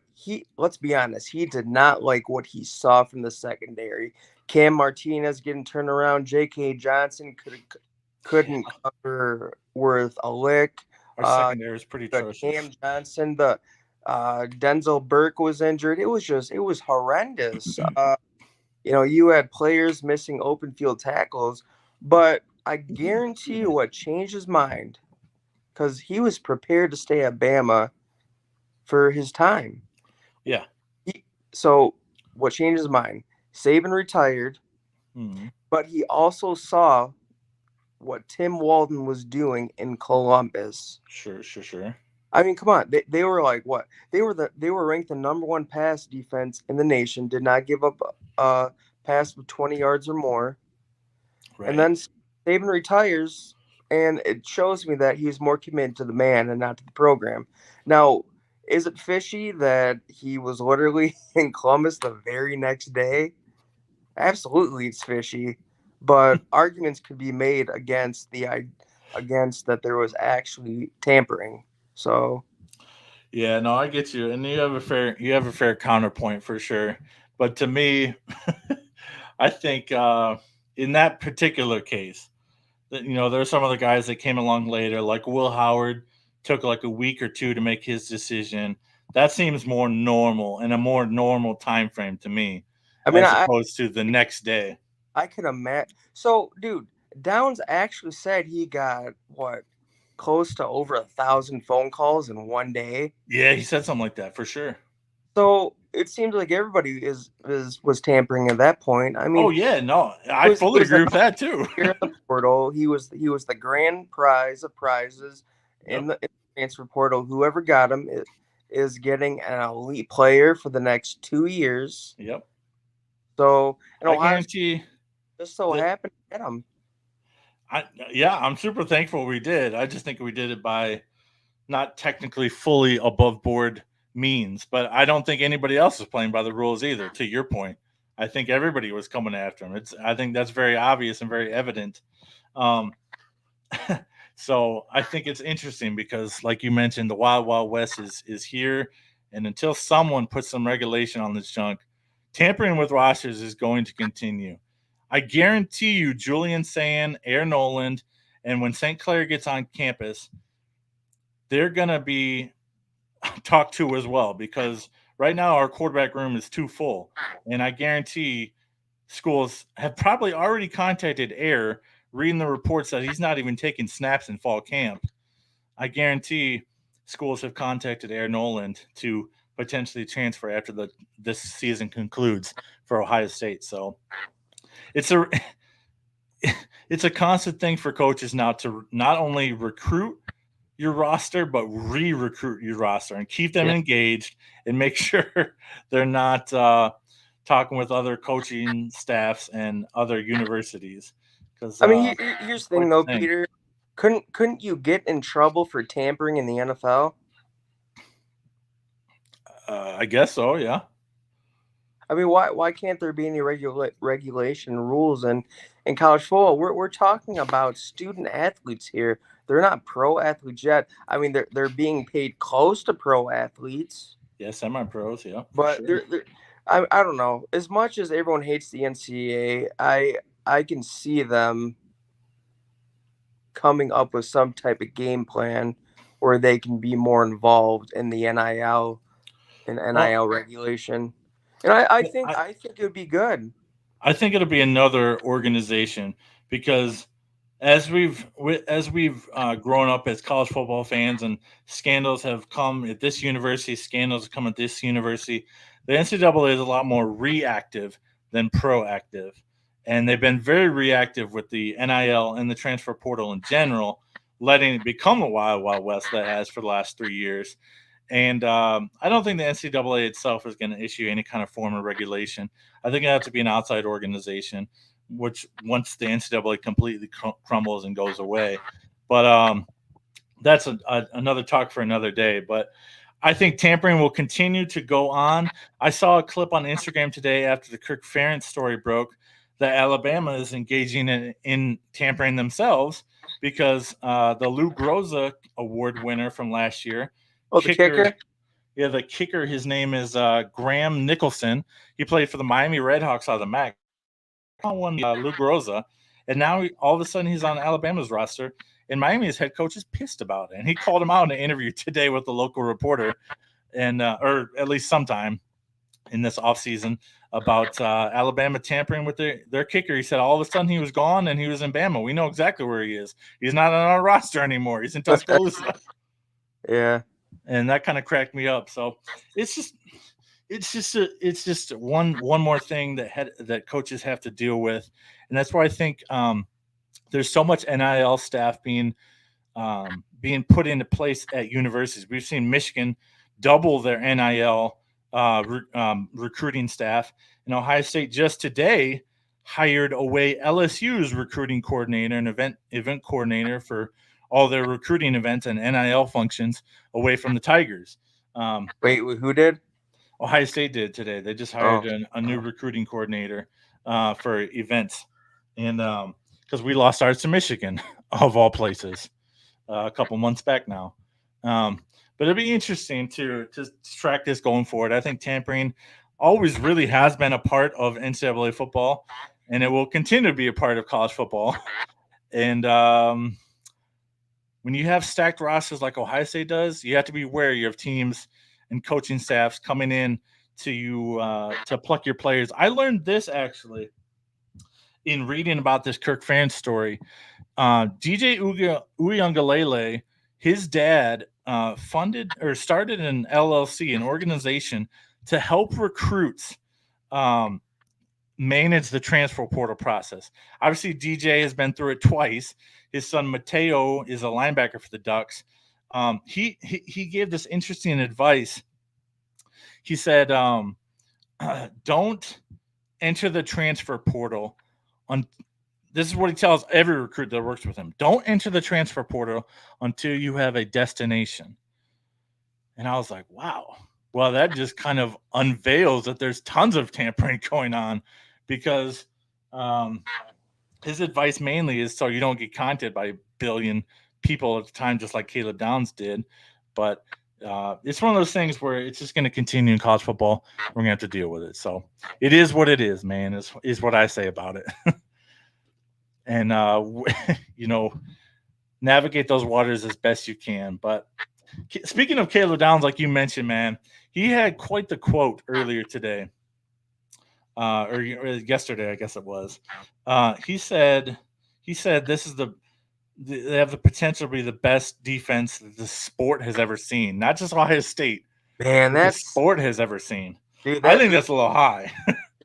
let's be honest, he did not like what he saw from the secondary. Cam Martinez getting turned around. J.K. Johnson couldn't cover worth a lick. Our secondary is pretty atrocious. Cam Johnson, the Denzel Burke was injured. It was horrendous. You had players missing open field tackles, but I guarantee you what changed his mind, because he was prepared to stay at Bama for his time. Yeah. So what changed his mind? Saban retired, but he also saw what Tim Walton was doing in Columbus. Sure. I mean, come on. They were like what? They were ranked the number one pass defense in the nation. Did not give up a pass of 20 yards or more. Right. And then Saban retires, and it shows me that he's more committed to the man and not to the program. Now, is it fishy that he was literally in Columbus the very next day? Absolutely, it's fishy. But arguments could be made against that there was actually tampering. So Yeah, no, I get you, and you have a fair counterpoint for sure. But to me, I think in that particular case, that there's some other guys that came along later, like Will Howard, took like a week or two to make his decision. That seems more normal and a more normal time frame to me, I mean, as opposed to the next day. I could imagine. So, dude, Downs actually said he got what, close to over 1,000 phone calls in one day. Yeah, he said something like that for sure. So it seems like everybody was tampering at that point. I mean, Oh yeah, no, I fully agree with that too. Here in the portal, he was the grand prize of prizes in the transfer portal. Whoever got him is getting an elite player for the next 2 years. Yep. So, and I guarantee just so happened to get him. I'm super thankful we did. I just think we did it by not technically fully above board means, but I don't think anybody else was playing by the rules either. To your point, I think everybody was coming after him. I think that's very obvious and very evident. So I think it's interesting because, like you mentioned, the Wild Wild West is here, and until someone puts some regulation on this junk, tampering with rosters is going to continue. I guarantee you, Julian Sand, Air Noland, and when St. Clair gets on campus, they're going to be talked to as well, because right now our quarterback room is too full. And I guarantee schools have probably already contacted Air, reading the reports that he's not even taking snaps in fall camp. I guarantee schools have contacted Air Noland to potentially transfer after this season concludes for Ohio State. So it's a constant thing for coaches now to not only recruit your roster, but re-recruit your roster and keep them engaged and make sure they're not talking with other coaching staffs and other universities. Because I mean, here's the thing, though, Peter. Couldn't you get in trouble for tampering in the NFL? I guess so. Yeah. I mean, why can't there be any regulation rules in college football? We're talking about student athletes here. They're not pro athletes yet. I mean, they're being paid close to pro athletes. Yeah, semi-pros. Yeah, but sure. I don't know. As much as everyone hates the NCAA, I can see them coming up with some type of game plan where they can be more involved in the NIL regulation. And I think it would be good. I think it'll be another organization, because as we've grown up as college football fans, and scandals have come at this university, scandals have come at this university, the NCAA is a lot more reactive than proactive. And they've been very reactive with the NIL and the transfer portal in general, letting it become the Wild Wild West that has for the last 3 years. And I don't think the NCAA itself is going to issue any kind of form of regulation. I think it has to be an outside organization, which once the NCAA completely crumbles and goes away. But that's another talk for another day. But I think tampering will continue to go on. I saw a clip on Instagram today after the Kirk Ferentz story broke that Alabama is engaging in tampering themselves, because the Lou Groza Award winner from last year, the kicker? Yeah, the kicker, his name is Graham Nicholson. He played for the Miami Redhawks out of the MAC. Won Lou Groza, and now all of a sudden he's on Alabama's roster, and Miami's head coach is pissed about it. And he called him out in an interview today with the local reporter, and or at least sometime in this offseason. about Alabama tampering with their kicker. He said all of a sudden he was gone and he was in Bama. We know exactly where he is. He's not on our roster anymore. He's in Tuscaloosa. Yeah. And that kind of cracked me up. So it's just one more thing that coaches have to deal with. And that's why I think there's so much NIL staff being put into place at universities. We've seen Michigan double their NIL recruiting staff. And Ohio State just today hired away LSU's recruiting coordinator and event coordinator for all their recruiting events and NIL functions away from the Tigers. Wait, who did? Ohio State did today. They just hired a new recruiting coordinator for events. And because we lost ours to Michigan, of all places, a couple months back now. But it'll be interesting to track this going forward. I think tampering always really has been a part of NCAA football, and it will continue to be a part of college football. And when you have stacked rosters like Ohio State does, you have to be wary of teams and coaching staffs coming in to you to pluck your players. I learned this actually in reading about this Kirk Ferentz story. DJ Uiagalelei, his dad funded or started an LLC, an organization to help recruits manage the transfer portal process. Obviously, DJ has been through it twice. His son Mateo is a linebacker for the Ducks. He gave this interesting advice. He said, don't enter the transfer portal on. This is what he tells every recruit that works with him. Don't enter the transfer portal until you have a destination. And I was like, wow. Well, that just kind of unveils that there's tons of tampering going on because his advice mainly is so you don't get contacted by a billion people at the time, just like Caleb Downs did. But it's one of those things where it's just going to continue in college football. We're going to have to deal with it. So it is what it is, man, is what I say about it. And, navigate those waters as best you can. But speaking of Caleb Downs, like you mentioned, man, he had quite the quote earlier today, or yesterday, I guess it was. He said this is they have the potential to be the best defense that the sport has ever seen. Not just Ohio State, Man, the that's sport has ever seen. dude. I think that's a little high.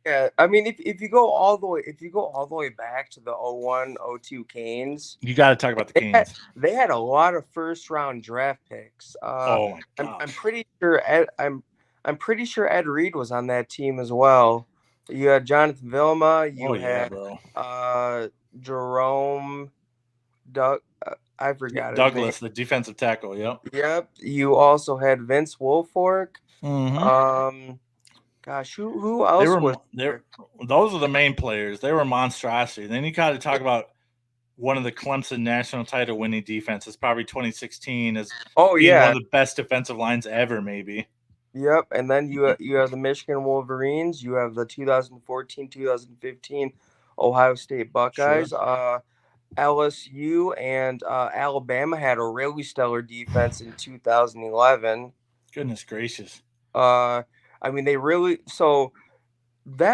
Yeah, I mean, if you go all the way back to the 01, 02 Canes, You got to talk about the Canes. They had a lot of first round draft picks. Oh my gosh. I'm pretty sure I'm pretty sure Ed Reed was on that team as well. You had Jonathan Vilma. You had Jerome I forgot Douglas, the defensive tackle. Yep. Yep. You also had Vince Wilfork. Mm-hmm. Gosh, who else was there? Those are the main players. They were monstrosity. Then you got to talk about one of the Clemson national title winning defenses, probably 2016, as one of the best defensive lines ever, maybe. Yep. And then you have the Michigan Wolverines. You have the 2014-2015 Ohio State Buckeyes. Sure. LSU and Alabama had a really stellar defense in 2011. Goodness gracious. I mean, that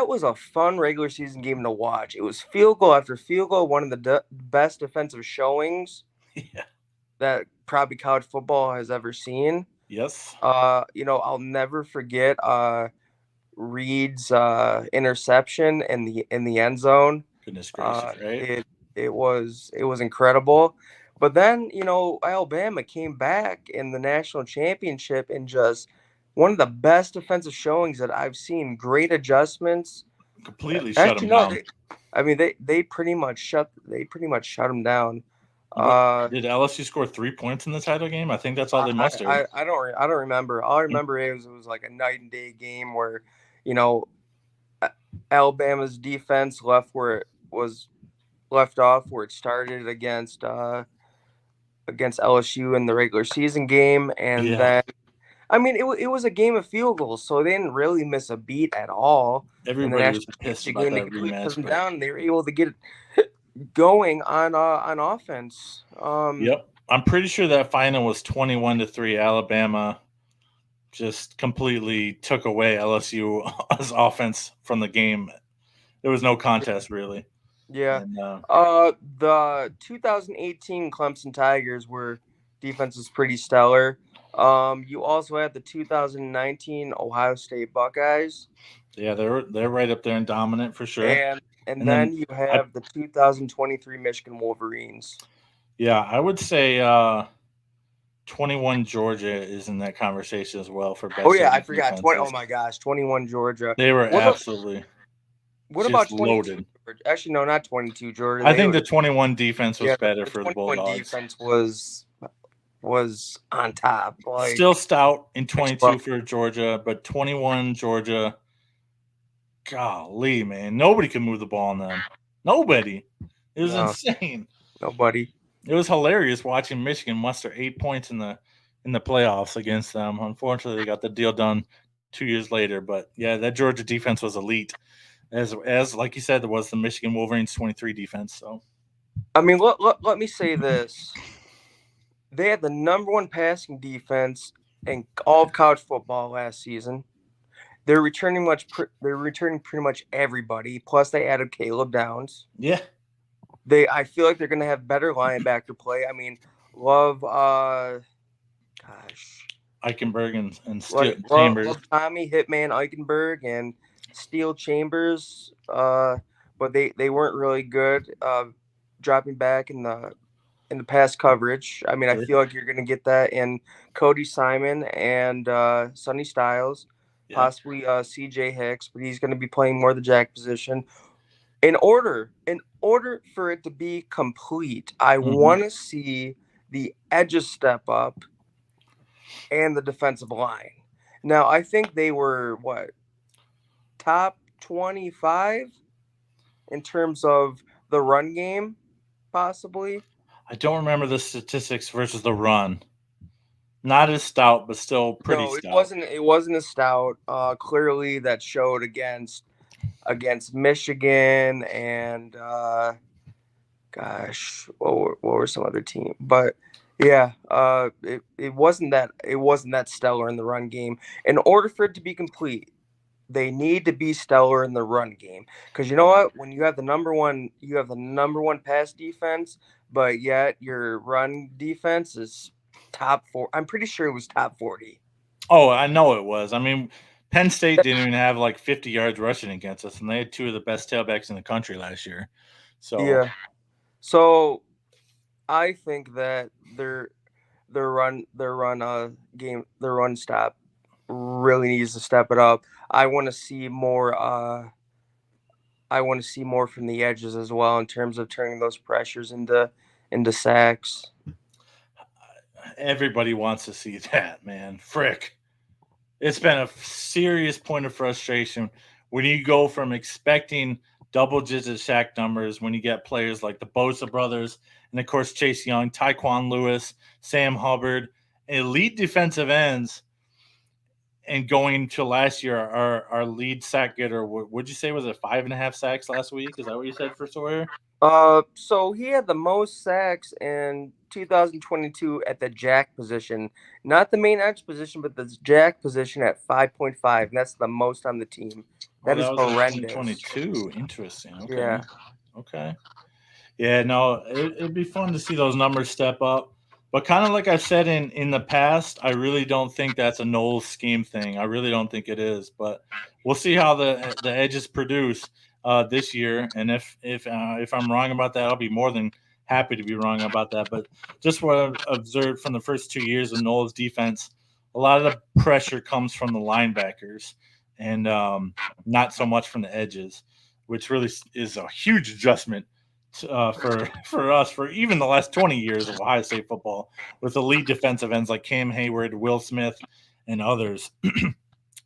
was a fun regular season game to watch. It was field goal after field goal, one of the best defensive showings that probably college football has ever seen. Yes. I'll never forget Reed's interception in the end zone. Goodness gracious, right? It was incredible. But then, Alabama came back in the national championship and just one of the best defensive showings that I've seen. Great adjustments. Completely shut them down. They pretty much shut them down. Did LSU score 3 points in the title game? I think that's all they mustered. I don't remember. All I remember it was like a night and day game where, Alabama's defense left off where it started against LSU in the regular season game, and then it was a game of field goals, so they didn't really miss a beat at all. Everybody was pissed about that rematch. Down, they were able to get it going on offense. Yep, I'm pretty sure that final was 21-3 Alabama just completely took away LSU's offense from the game. There was no contest really. Yeah. And The 2018 Clemson Tigers were defense was pretty stellar. You also had the 2019 Ohio State Buckeyes, yeah, they're right up there and dominant for sure. and And then then you I have the 2023 Michigan Wolverines. yeah, I would say 21 Georgia is in that conversation as well for Oh best yeah, I ever forgot. 20. Oh defenses. my gosh, 21 Georgia. They were What about absolutely what about just 22 loaded. Georgia? Actually, no, not 22 Georgia. I They think were the 21 defense was yeah, better the for the 21 Bulldogs. defense was on top. Still Like stout in well, 22 for Georgia, but 21 Georgia, golly, man, nobody could move the ball on them. Nobody. It was no, insane. nobody. It was hilarious watching Michigan muster 8 points in the playoffs against them. Unfortunately, they got the deal done 2 years later. But yeah, that Georgia defense was elite. As like you said, there was the Michigan Wolverines 23 defense. So I mean, let me say this. They had the number one passing defense in all of college football last season. They're returning pretty much everybody. Plus, they added Caleb Downs. yeah, I feel like they're gonna have better linebacker play. I mean, love gosh, Eichenberg and Chambers. love Tommy Hitman Eichenberg and Steel Chambers. But they weren't really good. Dropping back in the pass coverage. I mean, I Yeah, feel like you're going to get that in Cody Simon and Sonny Styles, yeah. possibly CJ Hicks, but he's going to be playing more the jack position. In order for it to be complete, I Mhm. want to see the edges step up and the defensive line. Now, I think they were what top 25 in terms of the run game, possibly. I don't remember the statistics versus the run. Not as stout, but still pretty No, it stout. wasn't. It wasn't a stout. Clearly, that showed against Michigan and gosh, what were some other team? But yeah, it wasn't that stellar in the run game. In order for it to be complete, they need to be stellar in the run game. Because you know Yeah. what? When you have the number one pass defense, but yet your run defense is top four. I'm pretty sure it was top 40. Oh, I know it was. I mean, Penn State didn't even have like 50 yards rushing against us, and they had two of the best tailbacks in the country last year. So Yeah. So I think that their run stop really needs to step it up. I want to see more. I want to see more from the edges as well in terms of turning those pressures into sacks. everybody wants to see that, man. Frick. It's been a serious point of frustration when you go from expecting double-digit sack numbers when you get players like the Bosa brothers and, of course, Chase Young, Tyquan Lewis, Sam Hubbard, elite defensive ends, and going to last year, our lead sack getter, would you say was it 5.5 sacks last week? Is that what you said for Sawyer? So he had the most sacks in 2022 at the jack position, not the main edge position, but the jack position at 5.5. And that's the most on the team. Oh, That that is was in horrendous. 2022. Interesting. Okay. Yeah. Okay. Yeah, no, it'd be fun to see those numbers step up. But kind of like I've said in the past, I really don't think that's a Knowles scheme thing. I really don't think it is. But we'll see how the edges produce this year. And if I'm wrong about that, I'll be more than happy to be wrong about that. But just what I've observed from the first 2 years of Knowles' defense, a lot of the pressure comes from the linebackers and not so much from the edges, which really is a huge adjustment for us for even the last 20 years of Ohio State football with elite defensive ends like Cam Hayward, Will Smith, and others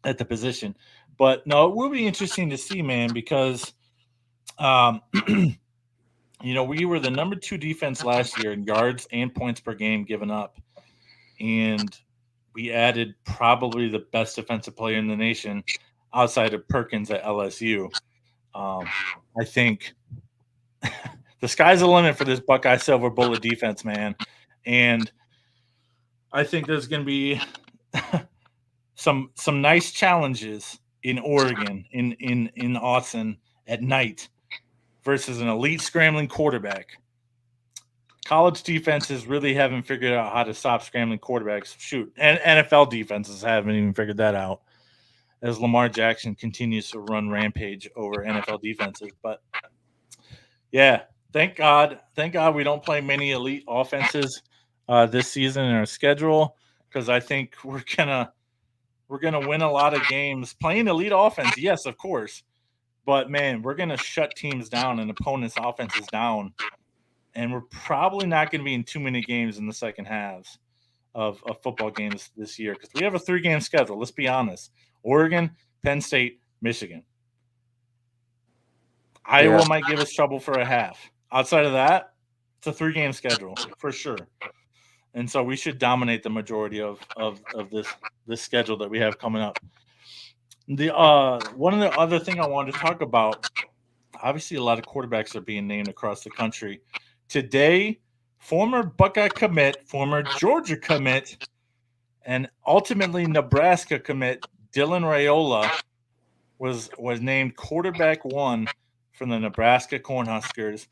at the position. But no, it will be interesting to see, man, because you know, we were the number 2 defense last year in yards and points per game given up, and we added probably the best defensive player in the nation outside of Perkins at LSU. I think the sky's the limit for this Buckeye Silver Bullet defense, man. And I think there's going to be some nice challenges in Oregon, in Austin at night versus an elite scrambling quarterback. College defenses really haven't figured out how to stop scrambling quarterbacks. Shoot, and NFL defenses haven't even figured that out as Lamar Jackson continues to run rampage over NFL defenses. But yeah, thank God we don't play many elite offenses this season in our schedule, because I think we're gonna win a lot of games playing elite offense. Yes, of course, but man, we're gonna shut teams down and opponents' offenses down, and we're probably not going to be in too many games in the second halves of football games this year, because we have a 3-game schedule. Let's be honest: Oregon, Penn State, Michigan. Iowa might give us trouble for a half. Outside of that, it's a 3-game schedule for sure. And so we should dominate the majority of this schedule that we have coming up. The one of the other thing I wanted to talk about, obviously a lot of quarterbacks are being named across the country. Today, former Buckeye commit, former Georgia commit, and ultimately Nebraska commit Dylan Raiola was named quarterback 1 from the Nebraska Cornhuskers.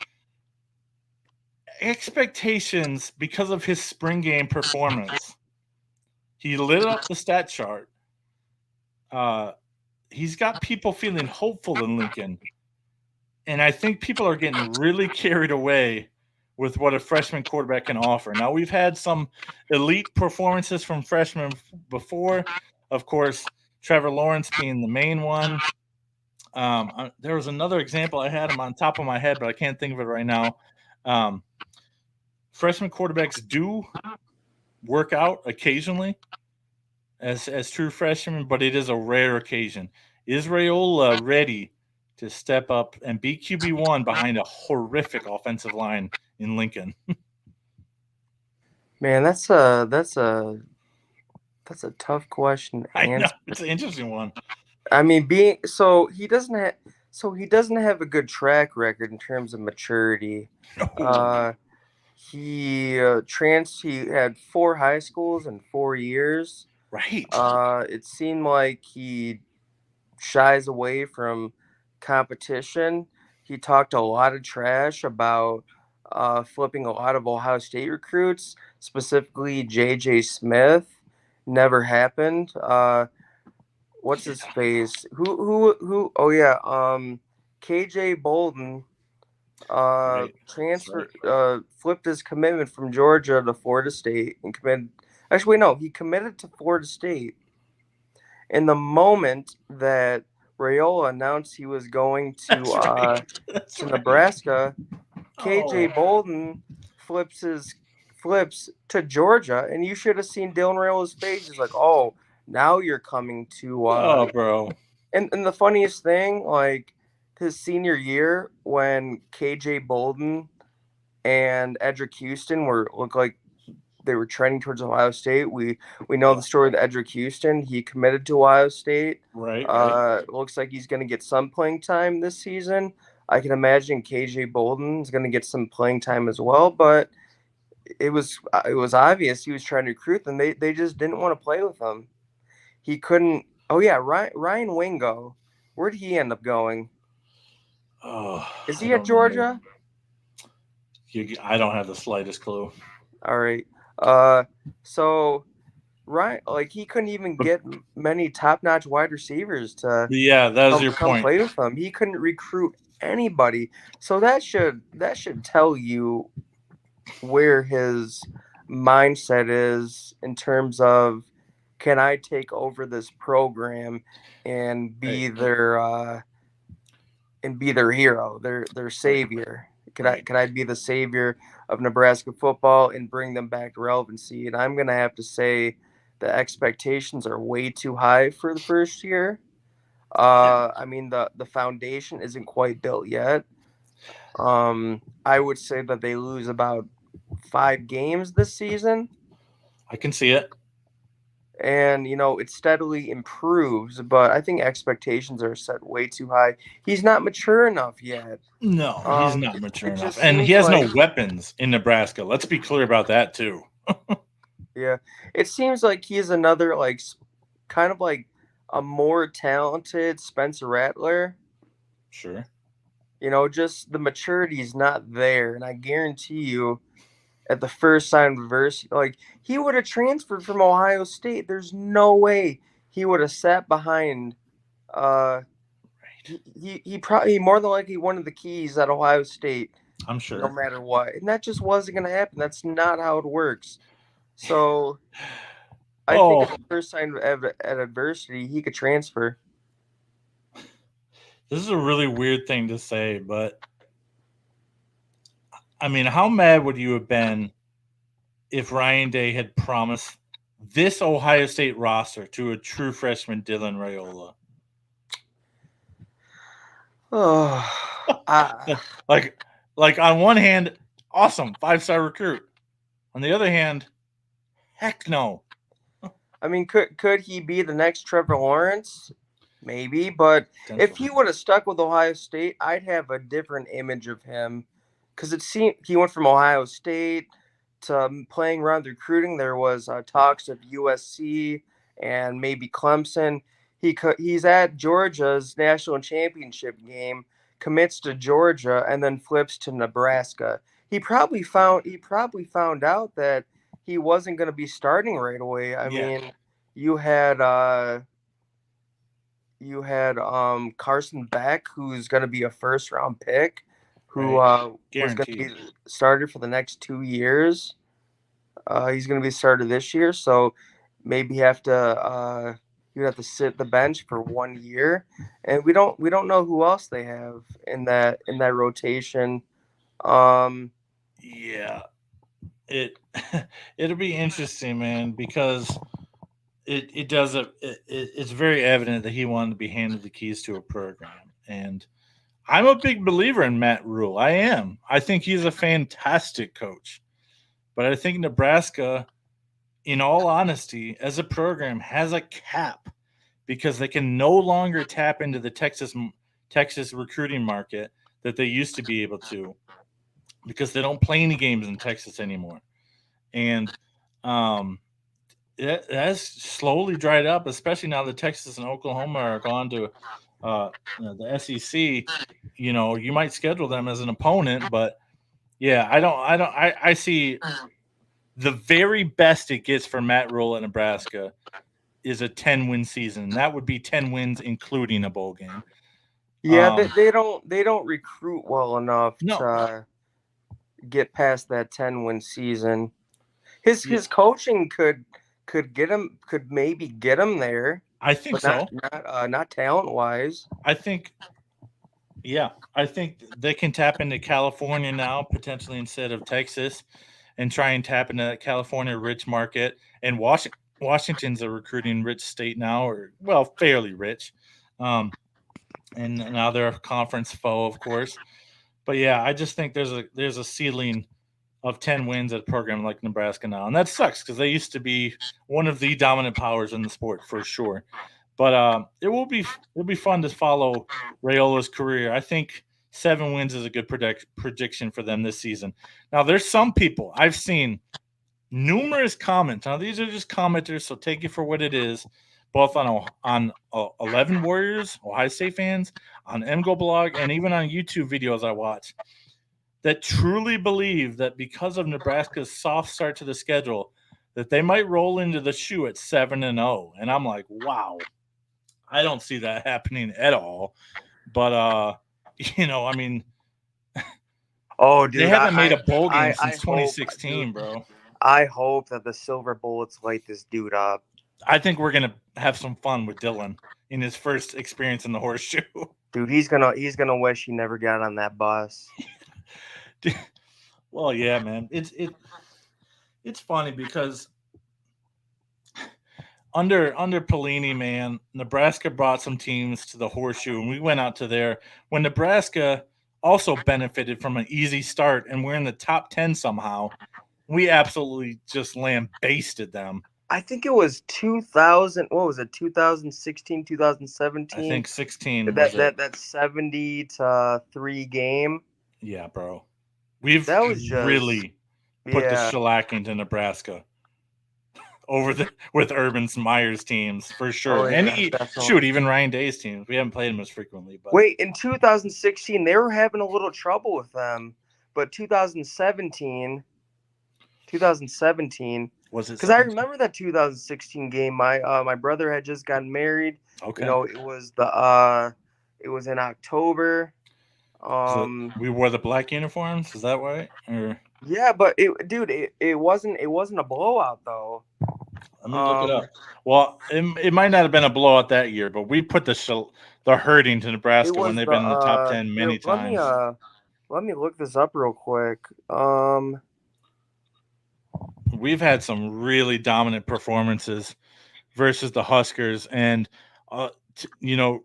Expectations because of his spring game performance. He lit up the stat chart. He's got people feeling hopeful in Lincoln. And I think people are getting really carried away with what a freshman quarterback can offer. Now, we've had some elite performances from freshmen before. Of course, Trevor Lawrence being the main one. There was another example. I had him on top of my head, but I can't think of it right now. Freshman quarterbacks do work out occasionally as true freshmen, but it is a rare occasion. Is Raiola ready to step up and be QB1 behind a horrific offensive line in Lincoln? Man, that's a tough question to answer. I know, it's an interesting one. I mean, he doesn't have a good track record in terms of maturity. No. He had 4 high schools in 4 years. Right. It seemed like he shies away from competition. He talked a lot of trash about flipping a lot of Ohio State recruits, specifically J.J. Smith. Never happened. What's his face? Who? Oh yeah. KJ Bolden flipped his commitment from Georgia to Florida State and committed. Actually, no, he committed to Florida State. And the moment that Raiola announced he was going to Nebraska, KJ Bolden flips to Georgia, and you should have seen Dylan Raiola's face. He's like, "Oh, now you're coming to." Bro. And the funniest thing, like his senior year, when KJ Bolden and Edric Houston looked like they were trending towards Ohio State. We know the story of Edric Houston. He committed to Ohio State. Right. Looks like he's going to get some playing time this season. I can imagine KJ Bolden is going to get some playing time as well, but it was obvious he was trying to recruit them. They just didn't want to play with him. He couldn't. Oh yeah, Ryan Wingo. Where did he end up going? Is he at Georgia? I don't have the slightest clue. All right. So he couldn't even get many top-notch wide receivers to that was your point. Play with him. He couldn't recruit anybody. So that should tell you where his mindset is in terms of, can I take over this program and be their hero, their savior? Could I be the savior of Nebraska football and bring them back to relevancy? And I'm gonna have to say the expectations are way too high for the first year. I mean, the foundation isn't quite built yet. I would say that they lose about 5 games this season. I can see it. And, it steadily improves, but I think expectations are set way too high. He's not mature enough yet. No, he's not mature enough. And he has no weapons in Nebraska. Let's be clear about that, too. Yeah. It seems like he's another, kind of like a more talented Spencer Rattler. Sure. Just the maturity is not there, and I guarantee you, at the first sign of adversity, like he would have transferred from Ohio State. There's no way he would have sat behind. Uh, Right. he probably more than likely one of the keys at Ohio State, I'm no sure. matter what, and that just wasn't going to happen. That's not how it works. So I think at Oh, the first sign of at adversity, he could transfer. this is a really weird thing to say, but I mean, how mad would you have been if Ryan Day had promised this Ohio State roster to a true freshman Dylan Raiola? Oh, I, like on one hand, awesome, 5-star recruit. On the other hand, heck no. I mean, could he be the next Trevor Lawrence? Maybe, but if he would have stuck with Ohio State, I'd have a different image of him, because it seemed he went from Ohio State to playing around the recruiting. There was talks of USC and maybe Clemson. He's at Georgia's national championship game, commits to Georgia, and then flips to Nebraska. He probably found out that he wasn't going to be starting right away. I Yeah. mean, you had Carson Beck, who's going to be a first round pick, who Right. was going to be Guaranteed. started for the next 2 years. He's going to be started this year, so maybe you have to sit the bench for 1 year, and we don't know who else they have in that rotation. Um, Yeah. It it'll be interesting, man, because it does it's very evident that he wanted to be handed the keys to a program, and I'm a big believer in Matt Rule. I am. I think he's a fantastic coach, but I think Nebraska, in all honesty, as a program, has a cap because they can no longer tap into the Texas recruiting market that they used to be able to because they don't play any games in Texas anymore, and um, it has slowly dried up, especially now that Texas and Oklahoma are gone to the SEC. You might schedule them as an opponent, but yeah, I see the very best it gets for Matt Rule at Nebraska is a 10-win season. That would be 10 wins, including a bowl game. yeah, they don't recruit well enough No, to get past that 10-win season. His yeah, his coaching could maybe get him there, I think but not so. not talent wise. I think, yeah, I think they can tap into California now, potentially instead of Texas, and try and tap into that California rich market. And Washington's a recruiting rich state now, or well, fairly rich. And now they're a conference foe, of course. But yeah, I just think there's a ceiling of 10 wins at a program like Nebraska now, and that sucks because they used to be one of the dominant powers in the sport for sure. But it'll be fun to follow Raiola's career. I think 7 wins is a good prediction for them this season. Now, there's some people I've seen numerous comments. Now, these are just commenters, so take it for what it is. Both on 11 Warriors, Ohio State fans, on MGO blog, and even on YouTube videos I watch, that truly believe that because of Nebraska's soft start to the schedule, that they might roll into the shoe at 7-0. And I'm like, wow, I don't see that happening at all. But I mean, Oh, they dude, haven't made a bowl game I since hope, 2016, dude, bro. I hope that the silver bullets light this dude up. I think we're gonna have some fun with Dylan in his first experience in the horseshoe. Dude, he's gonna wish he never got on that bus. Well, yeah, man. It's funny because under Pelini, man, Nebraska brought some teams to the horseshoe, and we went out to there when Nebraska also benefited from an easy start, and we're in the top 10 somehow. We absolutely just lambasted them. I think it was 2000. What was it? 2016, I 2017. think 16 was That it. that that 70-3 game. Yeah, bro. We've That was just really put the yeah. shellacking to Nebraska with Urban Meyer's teams for sure. Oh, And yeah, definitely. shoot, even Ryan Day's teams. We haven't played them as frequently, but Wait, in 2016 they were having a little trouble with them, but 2017 was it? because I remember that 2016 game. My brother had just gotten married. Okay. You know, it was in October. We wore the black uniforms. Is that right? Or Yeah, but it wasn't a blowout though. let me look it up. Well, it might not have been a blowout that year, but we put the hurting to It Nebraska when was they've the been in the top 10 here, many times. let me look this up real quick. We've had some really dominant performances versus the Huskers, and you know,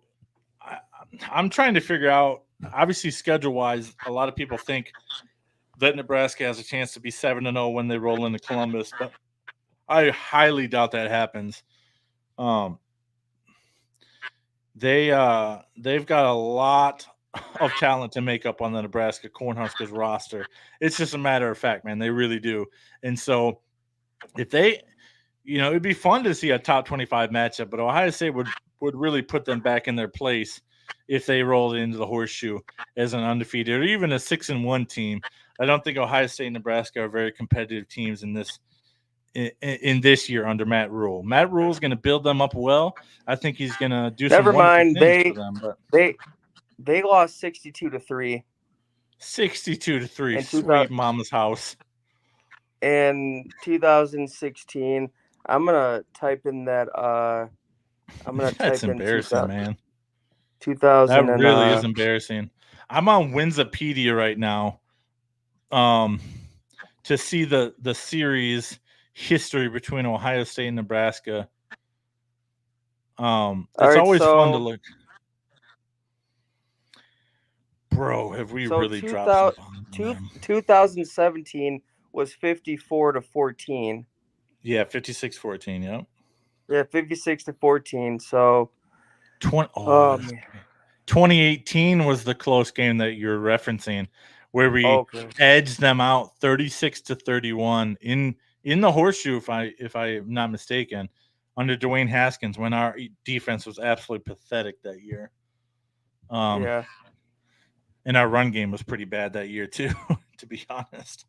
I'm trying to figure out. Obviously, schedule wise, a lot of people think that Nebraska has a chance to be 7-0 when they roll into Columbus, but I highly doubt that happens. They've got a lot of talent to make up on the Nebraska Cornhuskers roster. It's just a matter of fact, man. They really do. And so if they, it'd be fun to see a top 25 matchup, but Ohio State would really put them back in their place if they rolled into the horseshoe as an undefeated or even a 6-1 team. I don't think Ohio State and Nebraska are very competitive teams in this year under Matt Rule. Matt Rule is going to build them up well. I think he's going to do some wonderful things for them. But they lost 62-3. 62-3, sweet mama's house. In 2016, I'm gonna type in that. That's embarrassing, man. 2000. That really is embarrassing. I'm on Winsipedia right now, to see the series history between Ohio State and Nebraska. It's always fun to look. Bro, have we really dropped some bombs? 2017 was 54-14. Yeah, 56-14, yep. Yeah, 56-14. So 2018 was the close game that you're referencing, where we edged them out 36-31 in the horseshoe, if I'm not mistaken, under Dwayne Haskins, when our defense was absolutely pathetic that year. Yeah. And our run game was pretty bad that year too, to be honest.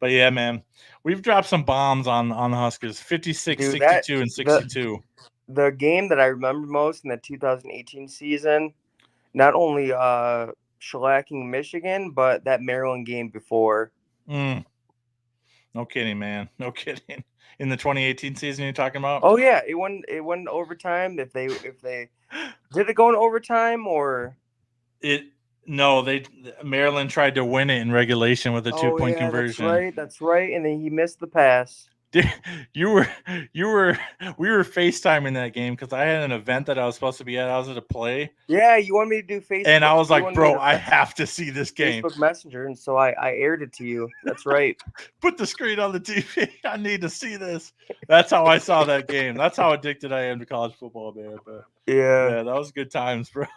But yeah, man, we've dropped some bombs on the Huskers, 56, 62, and 62. The game that I remember most in the 2018 season, not only shellacking Michigan, but that Maryland game before. No kidding, man. No kidding. In the 2018 season you're talking about? Oh yeah, it went overtime. If they did it go in overtime or Maryland tried to win it in regulation with a 2-point conversion. That's right. And then he missed the pass. We were FaceTiming that game because I had an event that I was supposed to be at. I was at a play. Yeah, you want me to do Facebook, and I was like, bro, I have to see this game. Facebook Messenger, and so I aired it to you. That's right. Put the screen on the TV. I need to see this. That's how I saw that game. That's how addicted I am to college football, man. But yeah, that was good times, bro.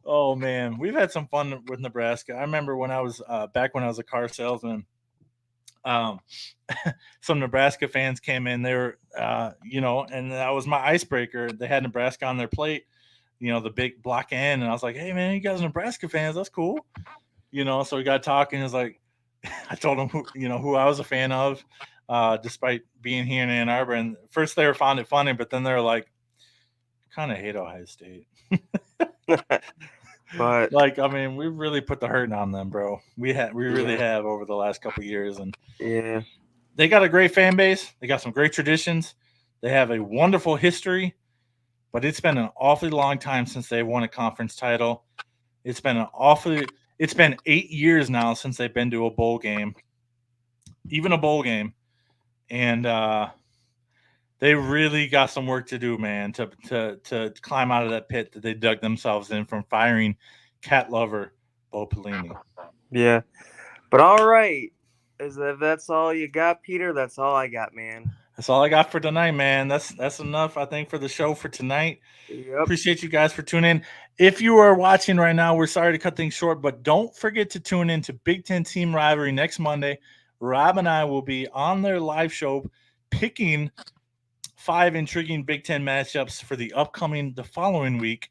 Oh man, we've had some fun with Nebraska. I remember when I was back when I was a car salesman. Some Nebraska fans came in. They were, and that was my icebreaker. They had Nebraska on their plate, the big block N, and I was like, "Hey man, you guys are Nebraska fans? That's cool." So we got talking. It was like, I told them who I was a fan of, despite being here in Ann Arbor. And first they found it funny, but then they were like, I kind of hate Ohio State. But we've really put the hurting on them, bro. We really have over the last couple of years, and yeah, they got a great fan base. They got some great traditions. They have a wonderful history, but it's been an awfully long time since they won a conference title. It's been 8 years now since they've been to a bowl game, even a bowl game, and they really got some work to do, man, to climb out of that pit that they dug themselves in from firing cat lover Bo Pelini. Yeah. But all right. If that's all you got, Peter, that's all I got, man. That's all I got for tonight, man. That's enough, I think, for the show for tonight. Yep. Appreciate you guys for tuning in. If you are watching right now, we're sorry to cut things short, but don't forget to tune in to Big Ten Team Rivalry next Monday. Rob and I will be on their live show picking 5 intriguing Big Ten matchups for the following week.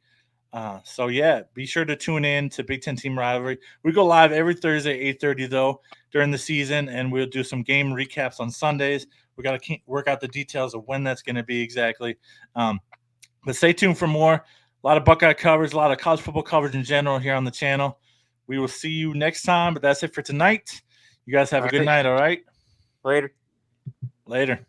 So yeah, be sure to tune in to Big Ten Team Rivalry. We go live every Thursday, 8:30 though, during the season, and we'll do some game recaps on Sundays. We got to work out the details of when that's going to be exactly. But stay tuned for more. A lot of Buckeye coverage, a lot of college football coverage in general here on the channel. We will see you next time, but that's it for tonight. You guys have a good night, all right? Later. Later.